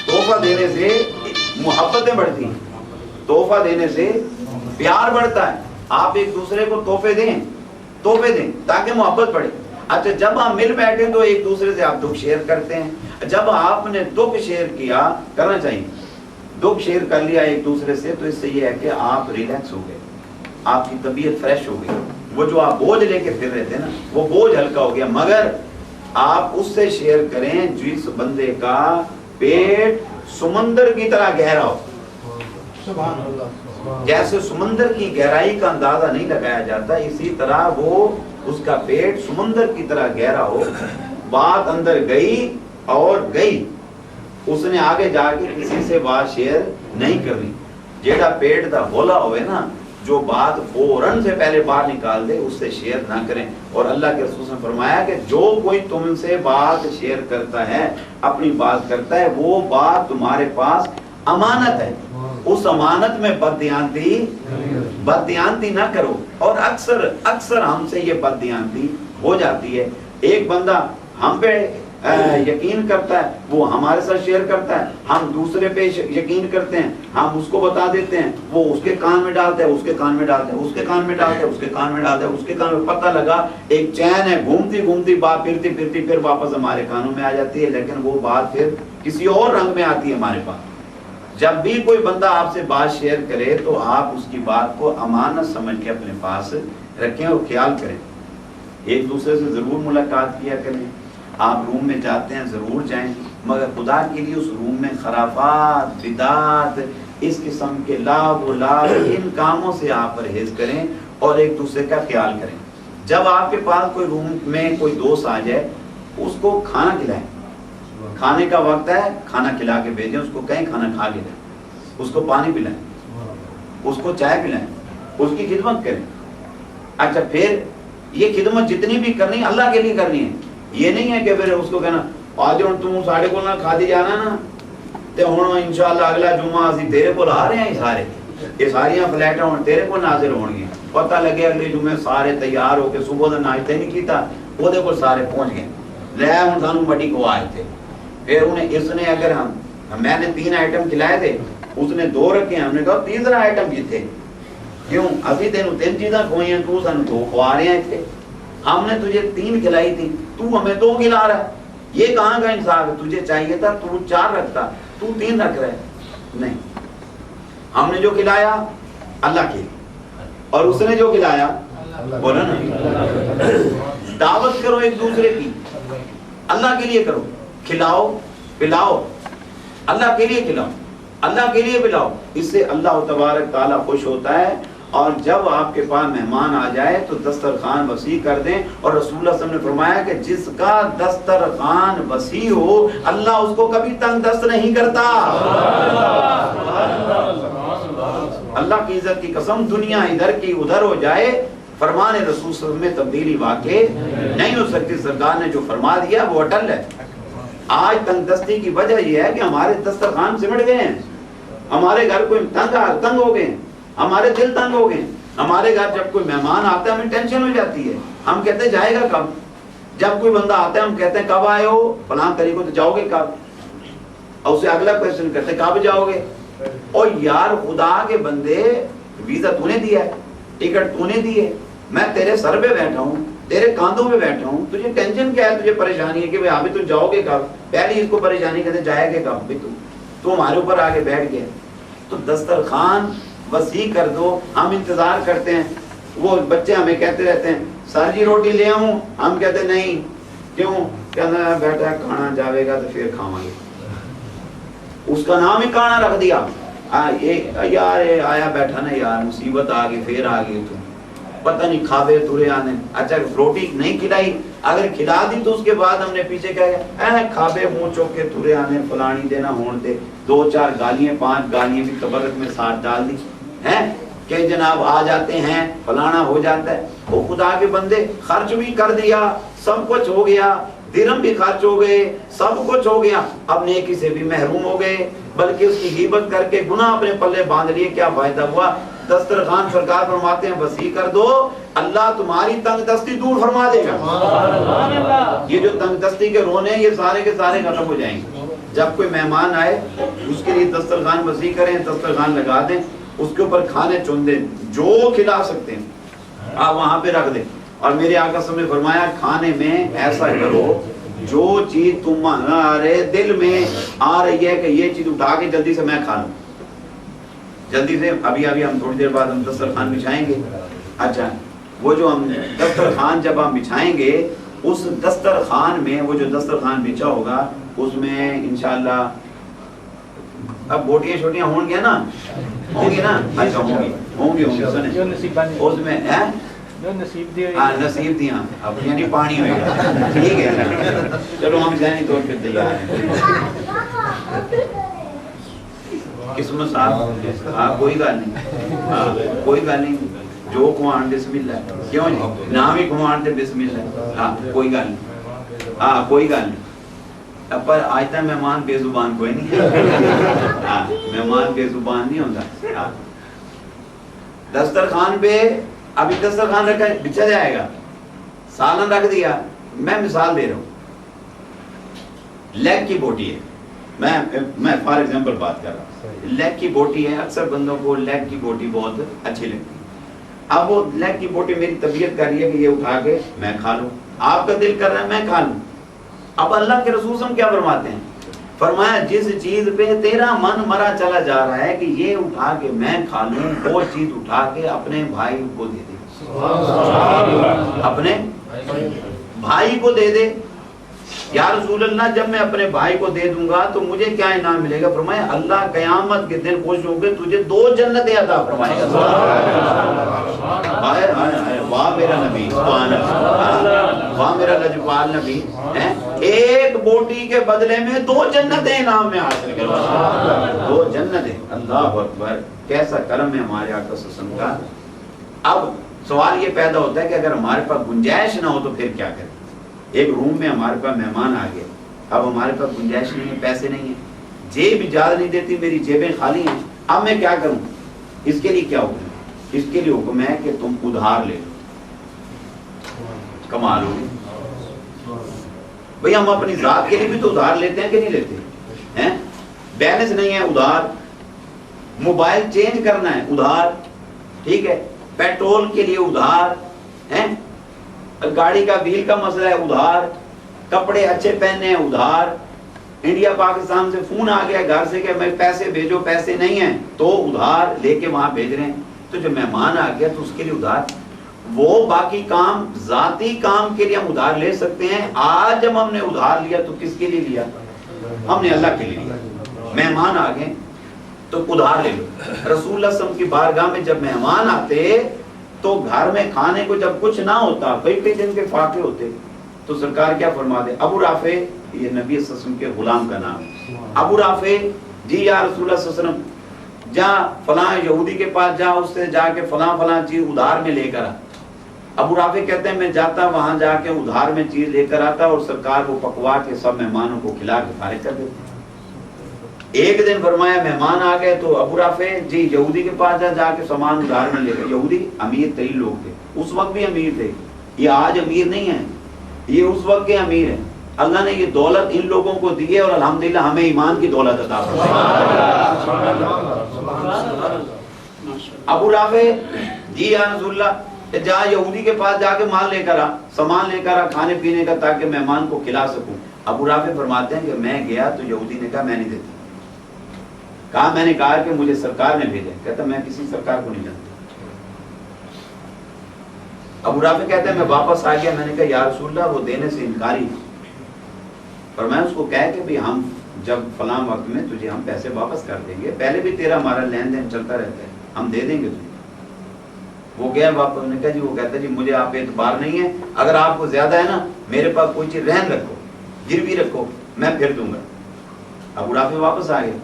تحفہ دینے سے محبتیں بڑھتی ہیں, تحفہ دینے سے پیار بڑھتا ہے. آپ ایک دوسرے کو تحفے دیں تاکہ محبت بڑھے. اچھا جب آپ مل بیٹھے تو ایک دوسرے سے آپ دکھ شیئر کرتے ہیں. جب آپ نے دکھ شیئر کیا, کرنا چاہیے, دکھ شیئر کر لیا ایک دوسرے سے, تو اس سے یہ ہے کہ آپ ریلیکس ہو گئے, آپ کی طبیعت فریش ہو گئی. وہ جو آپ بوجھ لے کے پھر رہے تھے نا, وہ بوجھ ہلکا ہو گیا. مگر آپ اس سے شیئر کریں جس بندے کا پیٹ سمندر کی طرح گہرا ہو. سبحان اللہ. جیسے سمندر کی گہرائی کا اندازہ نہیں لگایا جاتا, اسی طرح وہ اس کا پیٹ سمندر کی طرح گہرا ہو. بات اندر گئی اور گئی, اس نے آگے جا کے کسی سے بات شیئر نہیں کرنی. جیڑا پیٹ دا بولا ہوئے نا, جو بات فوراً سے پہلے باہر نکال دے, اس سے شیئر نہ کریں. اور اللہ کے رسول نے فرمایا کہ جو کوئی تم سے بات شیئر کرتا ہے, اپنی بات کرتا ہے, وہ بات تمہارے پاس امانت ہے, اس امانت میں بددیانتی نہ کرو. اور اکثر ہم سے یہ بددیانتی ہو جاتی ہے. ایک بندہ ہم پہ یقین کرتا ہے, وہ ہمارے ساتھ شیئر کرتا ہے, ہم دوسرے پہ یقین کرتے ہیں, ہم اس کو بتا دیتے ہیں, وہ اس کے کان میں ڈالتے ہیں, اس کے کان میں ڈالتے ہیں, اس کے کان میں ڈالتے ہیں, اس کے کان میں ڈالتے ہیں, اس کے کان میں, پتہ لگا ایک چین ہے, گھومتی بات پھرتی پھر واپس ہمارے کانوں میں آ جاتی ہے, لیکن وہ بات پھر کسی اور رنگ میں آتی ہے ہمارے پاس. جب بھی کوئی بندہ آپ سے بات شیئر کرے تو آپ اس کی بات کو امانت سمجھ کے اپنے پاس رکھیں اور خیال کریں. ایک دوسرے سے ضرور ملاقات کیا کریں. آپ روم میں جاتے ہیں ضرور جائیں, مگر خدا کے لیے اس روم میں خرافات, بدعات, اس قسم کے لاو ان کاموں سے آپ پرہیز کریں اور ایک دوسرے کا خیال کریں. جب آپ کے پاس کوئی روم میں کوئی دوست آ جائے, اس کو کھانا کھلائیں. کھانے کا وقت ہے, کھانا کھلا کے بھیجیں, اس کو کہیں کھانا کھا کے جائیں, اس کو پانی پلائیں, اس کو چائے پلائیں, اس کی خدمت کریں. اچھا پھر یہ خدمت جتنی بھی کرنی اللہ کے لیے کرنی ہے. یہ نہیں ہے کہ پھر اس کو کہنا آج تم ساڑھے کو نہ کھا دی جانا نا, تے ہوں انشاءاللہ اگلا جمعہ اسی تیرے کو آ رہے ہیں, یہ ساریاں فلیٹاں ہوں تیرے کو نازل ہون گی. پتہ لگے اگلے جمعے سارے تیار ہو کے صبح کا ناشتہ نہیں کیتا, وہ کو سارے پہنچ گئے, لے ہوں سانو بڑی کو آئے تھے. پھر انہیں اس نے اگر میں نے 3 آئٹم کھلائے تھے, اس نے 2 رکھے ہیں, ہم نے کہا تیسرا آئٹم کتنے, کیوں ابھی تینوں 3 چیزاں کھوئی ہیں, تو سانو 2 کھوا رہے ہیں تھے. ہم نے تجھے 3 کھلائی تھی, تو ہمیں 2 کھلا رہا ہے. یہ کہاں کا انصاف ہے؟ تجھے چاہیے تھا تو 4 رکھتا, تو 3 رکھ رہا ہے. نہیں, ہم نے جو کھلایا اللہ کے لیے, اور اس نے جو کھلایا بولا نا, دعوت کرو ایک دوسرے کی, اللہ کے لیے کرو, کھلاؤ پلاؤ, اللہ کے لیے کھلاؤ, اللہ کے لیے پلاؤ. اس سے اللہ تبارک تعالیٰ خوش ہوتا ہے. اور جب آپ کے پاس مہمان آ جائے تو دسترخوان وسیع کر دیں. اور رسول اللہ صلی اللہ علیہ وسلم نے فرمایا کہ جس کا دسترخوان وسیع ہو, اللہ اس کو کبھی تنگ دست نہیں کرتا. اللہ کی عزت کی قسم, دنیا ادھر کی ادھر ہو جائے, فرمان رسول صلی اللہ علیہ وسلم میں تبدیلی واقع نہیں ہو سکتی. سرکار نے جو فرما دیا وہ اٹل ہے. آج تنگ دستی کی وجہ یہ ہے کہ ہمارے دسترخوان سمٹ گئے ہیں, ہمارے گھر کوئی تنگ ہو گئے, ہمارے دل تنگ ہو گئے. ہمارے گھر جب کوئی مہمان آتا ہے ہمیں ٹینشن ہو جاتی ہے, ہم کہتے ہیں جائے گا کب. جب کوئی بندہ آتا ہے ہم کہتے ہیں کب آئے ہو, فلاں تاریخ کو, تو جاؤ گے کب, اور اسے اگلا کویسچن کرتے ہیں کب جاؤ گے. اور یار خدا کے بندے, ویزا تو نے دیا ہے, ٹکٹ تو نے دی ہے, میں تیرے سر پہ بیٹھا ہوں, تیرے کاندھوں پہ بیٹھا ہوں, تجھے ٹینشن کیا ہے, تجھے پریشانی ہے کہ بھئی ابھی تو جاؤ گے کب. پہلی اس کو پریشانی کہتے جائے گے کب, بھی تو ہمارے اوپر آگے بیٹھ گیا. تو دسترخوان وسیع کر دو, ہم انتظار کرتے ہیں. وہ بچے ہمیں کہتے رہتے ہیں سر جی روٹی لے آؤں, ہم کہتے نہیں, کیوں, کہنا بیٹا کھانا جاوے گا تو پھر کھاواں گے، اس کا نام ہی کھانا رکھ دیا۔ یار آیا بیٹھا نا یار، مصیبت آ گئی، پھر آ گئی، تو پتہ نہیں کھاوے ترے آنے۔ اچھا روٹی نہیں کھلائی، اگر کھلا دی تو اس کے بعد ہم نے پیچھے کہا اے کھاوے منہ چوک کے ترے آنے، فلانی دینا ہون دے، 2-4 گالیاں 5 گالیاں بھی تبرک میں ساتھ ڈال دی ہیں کہ جناب آ جاتے ہیں فلانا ہو جاتا ہے۔ وہ خدا کے بندے خرچ بھی کر دیا، سب کچھ ہو گیا، درہم بھی خرچ ہو گئے، سب کچھ ہو گیا، اب نیکی سے بھی محروم ہو گئے، بلکہ اس کی غیبت کر کے گناہ اپنے پلے باندھ لیے، کیا فائدہ ہوا؟ دسترخوان سرکار فرماتے ہیں وسیع کر دو، اللہ تمہاری تنگ دستی دور فرما دے گا۔ یہ جو تنگ دستی کے رونے ہیں یہ سارے کے سارے ختم ہو جائیں گے۔ جب کوئی مہمان آئے اس کے لیے دسترخوان وسیع کریں، دسترخوان لگا دیں، اس کے اوپر کھانے چن دیں، جو کھلا سکتے ہیں آپ وہاں پہ رکھ دیں۔ اور میرے آقا صلی اللہ علیہ وسلم نے فرمایا کھانے میں ایسا کرو جو چیز تمہارے دل میں آ رہی ہے کہ یہ چیز اٹھا کے جلدی سے میں کھا لوں، جلدی سے۔ ابھی ہم تھوڑی دیر بعد ہم دسترخوان بچھائیں گے۔ اچھا وہ جو ہم دسترخوان جب ہم بچھائیں گے، اس دسترخوان میں وہ جو دسترخوان بچھا ہوگا اس میں انشاءاللہ اب بوٹیاں چھوٹیاں ہوں گے نا، ہوں گی نا، اچھا ہوں گی سنیں اس میں نصیب دیاں اب یعنی پانی ہوئے گا، ٹھیک ہے، چلو ہم ذہنی طور پہ تیار ہیں۔ قسمت صاحب کوئی گل نہیں، کوئی گل نہیں، جو کھوان بسم اللہ، کیوں جی نام ہی کھوان تے بسم اللہ، ہاں کوئی گل نہیں، ہاں کوئی گل نہیں۔ پر آج تک مہمان بے زبان کوئی نہیں، ہاں مہمان بے زبان نہیں ہوتا۔ دسترخوان پہ ابھی دسترخوان رکھا بچھا جائے گا، سالن رکھ دیا، میں مثال دے رہا ہوں، لیگ کی بوٹی ہے، میں فار ایگزامپل بات کر رہا ہوں، لیگ کی بوٹی ہے، اکثر بندوں کو لیگ کی بوٹی بہت اچھی لگتی ہے۔ اب وہ لیگ کی بوٹی میری طبیعت کر رہی ہے کہ یہ اٹھا کے میں کھا لوں، آپ کا دل کر رہا ہے میں کھا لوں۔ اب اللہ کے رسول ہم کیا فرماتے ہیں؟ فرمایا جس چیز پہ تیرا من مرا چلا جا رہا ہے کہ یہ اٹھا کے میں کھا لوں، وہ چیز اٹھا کے اپنے بھائی کو دے دے، اپنے بھائی کو دے دے۔ یا رسول اللہ جب میں اپنے بھائی کو دے دوں گا تو مجھے کیا انعام ملے گا؟ فرمایا اللہ قیامت کے دن خوش ہو کے تجھے 2 جنتیں عطا فرمائے گا۔ واہ میرا نبی، سبحان اللہ، واہ میرا لجپال نبی، ایک بوٹی کے بدلے میں 2 جنتیں انعام میں حاصل کروا، 2 جنتیں۔ اللہ اکبر، کیسا کرم ہے ہمارے آقا صلی اللہ علیہ وسلم کا۔ اب سوال یہ پیدا ہوتا ہے کہ اگر ہمارے پاس گنجائش نہ ہو تو پھر کیا کریں؟ ایک روم میں ہمارے پاس مہمان آ گئے، اب ہمارے پاس گنجائش نہیں ہے، پیسے نہیں ہیں، جیب اجازت نہیں دیتی، میری جیبیں خالی ہیں، اب میں کیا کروں؟ اس کے لیے کیا حکم ہے؟ اس کے لیے حکم ہے کہ تم ادھار لے لو۔ کمال ہوگی بھئی، ہم اپنی ذات کے لیے بھی تو ادھار لیتے ہیں کہ نہیں لیتے ہیں؟ بیلنس نہیں ہے ادھار، موبائل چینج کرنا ہے ادھار، ٹھیک ہے، پیٹرول کے لیے ادھار ہیں، گاڑی کا بیل کا مسئلہ ہے ادھار، کپڑے اچھے پہننے ہیں ادھار، انڈیا پاکستان سے فون آ گیا گھر سے کہ میں پیسے بھیجو، پیسے نہیں ہیں تو ادھار لے کے وہاں بھیج رہے ہیں۔ تو جو مہمان آ گیا تو اس کے لیے ادھار، وہ باقی کام ذاتی کام کے لیے ہم ادھار لے سکتے ہیں۔ آج جب ہم نے ادھار لیا تو کس کے لیے لیا؟ ہم نے اللہ کے لیے لیا۔ مہمان آ گئے تو ادھار لے لو۔ رسول اللہ صلی اللہ علیہ وسلم کی بارگاہ میں جب مہمان آتے تو گھر میں کھانے کو جب کچھ نہ ہوتا، کئی دن کے فاقے ہوتے، تو سرکار کیا فرما دے؟ ابو رافع، یہ نبی صلی اللہ علیہ وسلم کے غلام کا نام، ابو رافع جی یا رسول اللہ صلی اللہ علیہ وسلم جا فلاں یہودی کے پاس جا، اس سے جا کے فلاں چیز ادھار میں لے کر آ۔ ابو رافع کہتے ہیں میں جاتا وہاں جا کے ادھار میں چیز لے کر آتا اور سرکار وہ پکوا کے سب مہمانوں کو کھلا کے فارغ کر دیتے۔ ایک دن فرمایا مہمان آ گئے تو ابو رافع جی یہودی کے پاس جا کے سامان ادھار میں لے گئے۔ یہودی امیر ترین لوگ تھے، اس وقت بھی امیر تھے، یہ آج امیر نہیں ہیں، یہ اس وقت کے امیر ہیں۔ اللہ نے یہ دولت ان لوگوں کو دی ہے اور الحمدللہ ہمیں ایمان کی دولت عطا فرمائی۔ ابو رافع جی یا رسول اللہ جا یہودی کے پاس جا کے مال لے کر آ، سامان لے کر آ کھانے پینے کا تاکہ مہمان کو کھلا سکوں۔ ابو رافع فرماتے ہیں کہ میں گیا تو یہودی نے کہا میں نہیں دیتا، کہا میں نے کہا کہ مجھے سرکار نے بھیجا، کہتا میں کسی سرکار کو نہیں جانتا۔ ابو رافع کہتے ہیں میں واپس آ گیا، میں نے کہا یا رسول اللہ وہ دینے سے انکاری، فرمایا اس کو کہہ کہ بھی ہم جب فلاں وقت میں تجھے ہم پیسے واپس کر دیں گے، پہلے بھی تیرا ہمارا لین دین چلتا رہتا ہے، ہم دے دیں گے تجھے۔ وہ گیا واپس، نے کہا جی وہ کہتا جی مجھے آپ پہ اعتبار نہیں ہے، اگر آپ کو زیادہ ہے نا میرے پاس کوئی چیز رہن رکھو، گروی رکھو، میں پھر دوں گا۔ ابو رافع واپس آ گئے،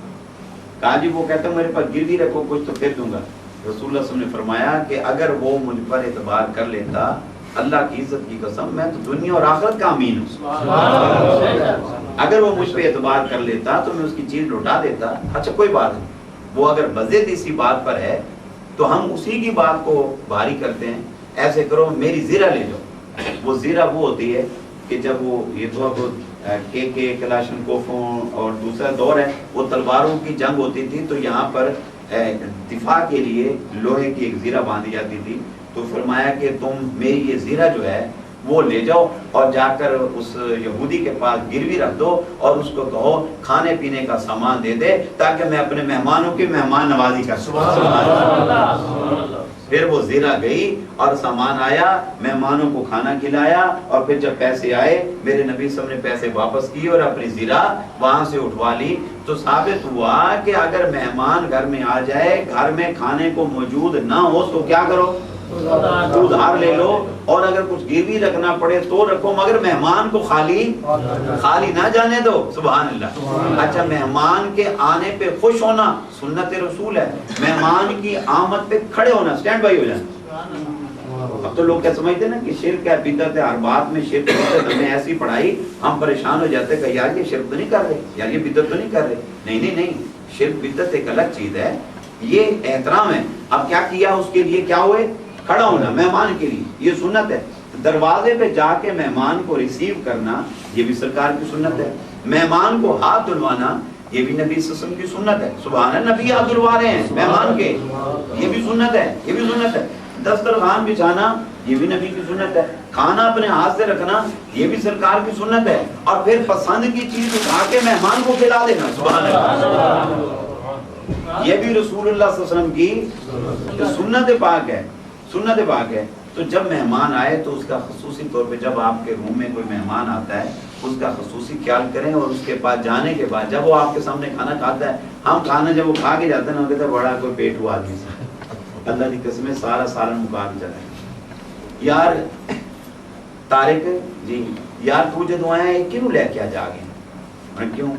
کہا جی وہ کہتا میرے پاس گروی رکھو کچھ تو پھر دوں گا۔ رسول اللہ صلی اللہ علیہ وسلم نے فرمایا کہ اگر وہ مجھ پر اعتبار کر لیتا، اللہ کی عزت کی قسم میں تو دنیا اور آخرت کا امین ہوں، اگر وہ مجھ پہ اعتبار کر لیتا تو میں اس کی چیز لوٹا دیتا۔ اچھا کوئی بات نہیں، وہ اگر بضد اسی بات پر ہے تو ہم اسی کی بات کو بھاری کرتے ہیں۔ ایسے کرو میری زیرہ لے جاؤ۔ وہ زیرہ وہ ہوتی ہے کہ جب وہ یہ تو اب کے کلاشن کوفوں اور دوسرا دور ہے، وہ تلواروں کی جنگ ہوتی تھی تو یہاں پر دفاع کے لیے لوہے کی ایک زیرہ باندھی جاتی تھی، تو فرمایا کہ تم میری یہ زیرہ جو ہے وہ لے جاؤ اور جا کر اس یہودی کے پاس گروی رکھ دو اور اس کو کہو کھانے پینے کا سامان دے دے تاکہ میں اپنے مہمانوں کی مہمان نوازی کر سکوں۔ پھر وہ زیرہ گئی اور سامان آیا، مہمانوں کو کھانا کھلایا، اور پھر جب پیسے آئے میرے نبی صلی اللہ علیہ وسلم نے پیسے واپس کیے اور اپنی زیرہ وہاں سے اٹھوا لی۔ تو ثابت ہوا کہ اگر مہمان گھر میں آ جائے، گھر میں کھانے کو موجود نہ ہو تو کیا کرو؟ ادھار لے لو، اور اگر کچھ گروی رکھنا پڑے تو رکھو، مگر مہمان کو خالی نہ جانے دو۔ سبحان اللہ۔ اچھا مہمان کے آنے پہ خوش ہونا سنت رسول ہے، مہمان کی آمد پہ کھڑے ہونا، سٹینڈ بائی ہو جانا۔ اب تو لوگ کیا سمجھتے ہیں نا کہ شرک ہے، بدعت ہے، ہر بات میں شرک بدعت، ہمیں ایسی پڑھائی ہم پریشان ہو جاتے کہ یار یہ شرک تو نہیں کر رہے، یار یہ بدعت تو نہیں کر رہے۔ نہیں، شرک بدعت ایک الگ چیز ہے، یہ احترام ہے۔ اب کیا کیا اس کے لیے؟ کیا ہوئے؟ کھڑا ہونا مہمان کے لیے، یہ سنت ہے۔ دروازے پہ جا کے مہمان کو ریسیو کرنا یہ بھی سرکار کی سنت ہے۔ مہمان کو ہاتھ دھلوانا یہ بھی نبی صلی اللہ علیہ وسلم کی سنت ہے۔ سبحان اللہ، نبی ہاتھ دھلوا رہے ہیں مہمان کے، یہ بھی سنت ہے، یہ بھی سنت ہے۔ دسترخوان بچھانا یہ بھی نبی کی سنت ہے۔ کھانا اپنے ہاتھ سے رکھنا یہ بھی سرکار کی سنت ہے، اور پھر پسند کی چیز اٹھا کے مہمان کو کھلا دینا، سبحان اللہ، یہ بھی رسول اللہ صلی اللہ علیہ وسلم کی سنت پاک ہے، سنت پاک ہے۔ تو جب مہمان آئے تو اس کا خصوصی طور پہ، جب آپ کے روم میں کوئی مہمان آتا ہے اس کا خصوصی خیال کریں، اور اس کے پاس جانے کے بعد جب وہ آپ کے سامنے کھانا کھاتا ہے، ہم کھانا جب وہ کھا کے جاتے ہیں نا، وہ کہتے ہیں بڑا کوئی پیٹ ہوا آدمی سے، اللہ کی قسم سارا سالن مکا کے چلا ہے۔ یار طارق جی، یار تجھے دعائیں کیوں لے کے جا گئے؟ میں کیوں؟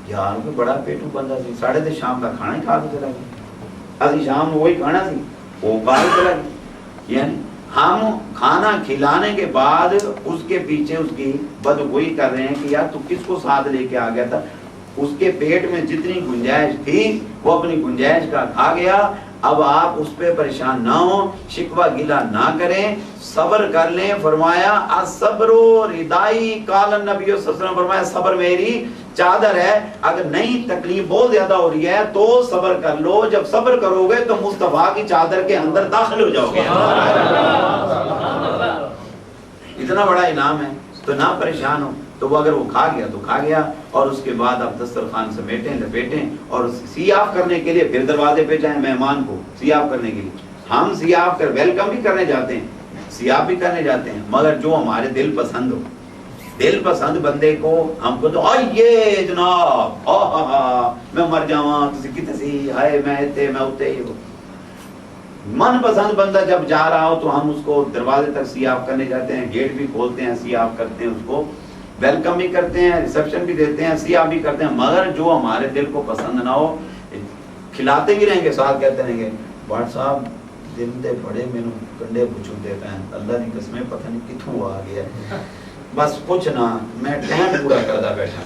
یار کوئی بڑا پیٹو بندہ سی، 3:30 شام کا کھانا ہی کھا کے چلا گیا، ابھی شام میں وہی کھانا سی وہ کھا کے چلا گیا۔ یعنی ہم کھانا کھلانے کے بعد اس کے پیچھے اس کی بدگوئی کر رہے ہیں کہ یار تو کس کو ساتھ لے کے آ گیا تھا؟ اس کے پیٹ میں جتنی گنجائش تھی وہ اپنی گنجائش کا کھا گیا۔ اب آپ اس پہ پریشان نہ ہو، شکوہ گلہ نہ کریں، صبر کر لیں۔ فرمایا الصبر ردائی، قال النبی صلی اللہ علیہ وسلم، فرمایا صبر میری چادر ہے۔ اگر نہیں تکلیف بہت زیادہ ہو رہی ہے تو صبر کر لو، جب صبر کرو گے تو مصطفیٰ کی چادر کے اندر داخل ہو جاؤ گے۔ اتنا بڑا انعام ہے، تو نہ پریشان ہو۔ تو وہ اگر وہ کھا گیا تو کھا گیا، اور اس کے بعد آپ دسترخوان سمیٹیں، لپیٹیں، اور سیاف کرنے کے لیے پھر دروازے پہ جائیں مہمان کو سیاف کرنے کے لیے۔ ہم سیاف کر ویلکم بھی کرنے جاتے ہیں، سیاف بھی کرنے جاتے ہیں، مگر جو ہمارے دل پسند ہو، دل پسند بندے کو ہم کو تو آئیے جناب، میں مر جاواں تسی کتے سی، ہائے میں اتے میں اتے ہی ہو۔ من پسند بندہ جب جا رہا ہو تو ہم اس کو دروازے تک سیاف کرنے جاتے ہیں، گیٹ بھی کھولتے ہیں، سیاف کرتے ہیں، اس کو ویلکم بھی کرتے ہیں، ریسپشن بھی دیتے ہیں، سیاف بھی کرتے ہیں۔ مگر جو ہمارے دل کو پسند نہ ہو، کھلاتے بھی رہیں گے، ساتھ کہتے رہیں گے بھٹ صاحب دن دے بڑے مینوں کنڈے پچھو دے پہیں، اللہ کی قسمیں پتہ نہیں کتھوں آ گیا ہے، بس پوچھنا میں ٹائم پورا کردا بیٹھا۔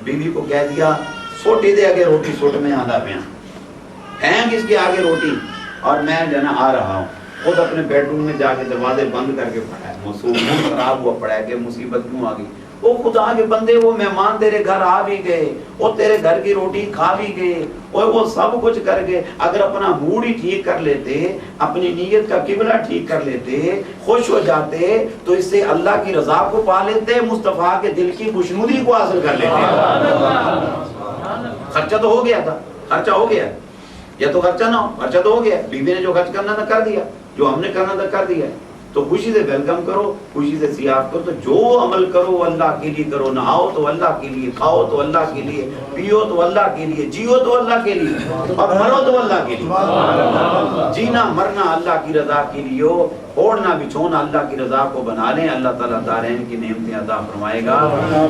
بیوی کو کہہ دیا سوٹی دے آگے روٹی سوٹ میں آدھا پیا، ہیں کس کے آگے روٹی، اور میں جو نا آ رہا ہوں۔ خود اپنے بیڈ روم میں جا کے دروازے بند کر کے پڑھا ہے، موسوم خراب ہوا پڑا ہے کہ مصیبت کیوں آ گئی۔ وہ خدا کے بندے، وہ مہمان تیرے گھر آ بھی گئے، وہ تیرے گھر کی روٹی کھا بھی گئے، اور وہ سب کچھ کر گئے۔ اگر اپنا موڈ ہی ٹھیک کر لیتے، اپنی نیت کا قبلہ ٹھیک کر لیتے، خوش ہو جاتے، تو اس سے اللہ کی رضا کو پا لیتے، مصطفیٰ کے دل کی خوشنودی کو حاصل کر لیتے۔ خرچہ تو ہو گیا تھا، خرچہ ہو گیا، یا تو خرچہ نہ ہو، خرچہ تو ہو گیا، بیوی نے جو خرچ کرنا تھا کر دیا، جو ہم نے کرنا تھا کر دیا۔ تو خوشی سے ویلکم کرو، خوشی سے سیاحت کرو. تو جو عمل کرو وہ اللہ کے لیے کرو. نہاؤ تو اللہ کے لیے، کھاؤ تو اللہ کے لیے، پیو تو اللہ کے لیے، جیو تو اللہ کے لیے، اور مرو تو اللہ کے لیے. جینا مرنا اللہ کی رضا کے لیے ہو، اوڑھنا بچھونا اللہ کی رضا کو بنا لیں. اللہ تعالیٰ دارین کی نعمتیں عطا فرمائے گا.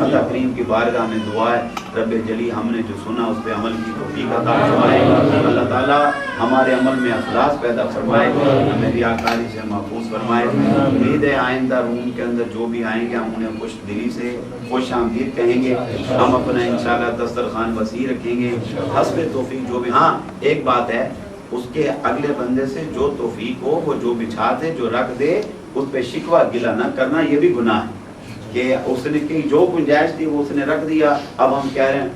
اللہ کریم کی بارگاہ میں دعا ہے رب جلی ہم نے جو سنا اس پہ عمل کی توفیق عطا فرمائے. اللہ تعالیٰ ہمارے عمل میں اخلاص پیدا فرمائے، ہمیں ریاکاری سے محفوظ فرمائے. امید ہے آئندہ روم کے اندر جو بھی آئیں گے ہم انہیں خوش دلی سے خوش آمدید کہیں گے. ہم اپنا انشاءاللہ دسترخوان وسیع رکھیں گے حسب توفیق جو بھی. ہاں ایک بات ہے، اس کے اگلے بندے سے جو توفیق ہو وہ جو بچھا دے جو رکھ دے اس پہ شکوہ گلہ نہ کرنا، یہ بھی گناہ ہے کہ اس نے کی جو گنجائش تھی وہ اس نے رکھ دیا. اب ہم کہہ رہے ہیں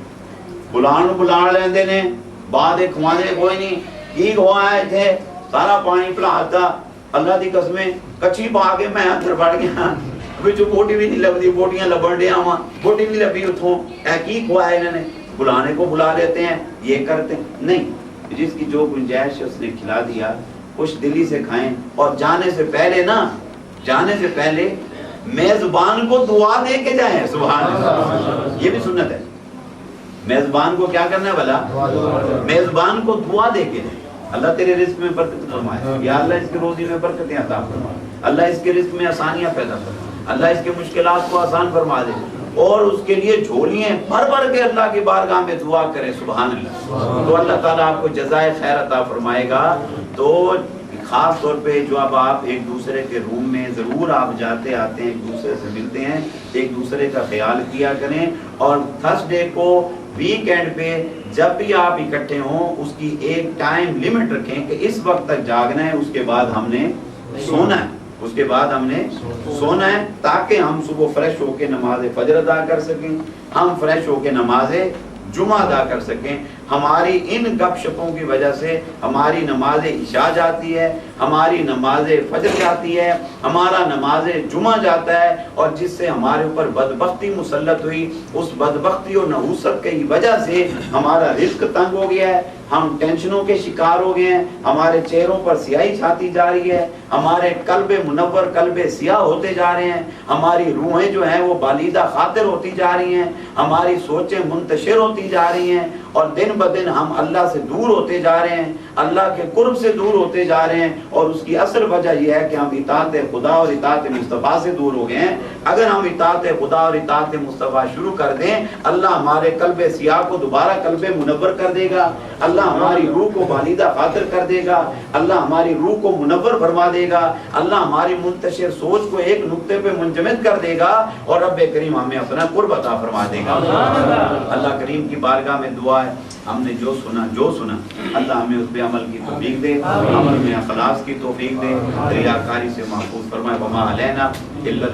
بلان لیندے نے بعد ایک کھوانے کوئی نہیں کی ہوائے تھے سارا پانی پلاتا. اللہ دی قسمیں کچھی پا کے میں اندر بڑھ گیا جو بوٹی بھی نہیں لبھی، بوٹیاں لبڑ دیا وہاں بوٹی نہیں لبھی اتھوں کی کھوایا انہوں نے. بلانے کو بلا لیتے ہیں، یہ کرتے نہیں. جس کی جو گنجائش ہے اس نے کھلا دیا، خوش دلی سے کھائیں. اور جانے سے پہلے نا، جانے سے پہلے میزبان کو دعا دے کے جائیں. سبحان اللہ، یہ بھی سنت ہے. میزبان کو کیا کرنا ہے بھلا؟ میزبان کو دعا دے کے جائیں. اللہ تیرے رزق میں برکت فرمائے، یا اللہ اس کی روزی میں برکتیں عطا فرمائے، اللہ اس کے رزق میں آسانیاں پیدا فرمائے، اللہ اس کے مشکلات کو آسان فرما دے. اور اس کے لیے جھولیاں بھر بھر کے اللہ کی بارگاہ میں دعا کریں. سبحان اللہ. تو اللہ تعالیٰ آپ کو جزائے خیر عطا فرمائے گا. تو خاص طور پہ جو اب آپ ایک دوسرے کے روم میں ضرور آپ جاتے آتے ہیں، ایک دوسرے سے ملتے ہیں، ایک دوسرے کا خیال کیا کریں. اور تھرسڈے کو ویکینڈ پہ جب بھی آپ اکٹھے ہوں اس کی ایک ٹائم لمٹ رکھیں کہ اس وقت تک جاگنا ہے، اس کے بعد ہم نے سونا ہے، اس کے بعد ہم نے سونا ہے، تاکہ ہم صبح فریش ہو کے نماز فجر ادا کر سکیں، ہم فریش ہو کے نماز جمعہ ادا کر سکیں. ہماری ان گپ شپوں کی وجہ سے ہماری نماز عشاء جاتی ہے، ہماری نماز فجر جاتی ہے، ہمارا نماز جمعہ جاتا ہے. اور جس سے ہمارے اوپر بدبختی مسلط ہوئی، اس بدبختی اور نحوست کی وجہ سے ہمارا رزق تنگ ہو گیا ہے، ہم ٹینشنوں کے شکار ہو گئے ہیں، ہمارے چہروں پر سیاہی چھاتی جا رہی ہے، ہمارے قلب منور قلب سیاہ ہوتے جا رہے ہیں، ہماری روحیں جو ہیں وہ بالیدہ خاطر ہوتی جا رہی ہیں، ہماری سوچیں منتشر ہوتی جا رہی ہیں. اور دن بدن ہم اللہ سے دور ہوتے جا رہے ہیں، اللہ کے قرب سے دور ہوتے جا رہے ہیں. اور اس کی اصل وجہ یہ ہے کہ ہم اطاعت خدا اور اطاعت مصطفیٰ سے دور ہو گئے ہیں. اگر ہم اطاعت خدا اور اطاعت مصطفیٰ شروع کر دیں، اللہ ہمارے قلب سیاہ کو دوبارہ قلب منور کر دے گا، اللہ ہماری روح کو بالیدہ خاطر کر دے گا، اللہ ہماری روح کو منور فرما دے گا، اللہ ہماری منتشر سوچ کو ایک نقطے پہ منجمد کر دے گا، اور رب کریم ہمیں اپنا قرب عطا فرما دے گا. اللہ کریم کی بارگاہ میں دعا ہے ہم نے جو سنا اللہ ہمیں اس پہ عمل کی توفیق دے، عمل میں اخلاص کی توفیق دے، ریاکاری سے محفوظ فرمائے. وما علینا الا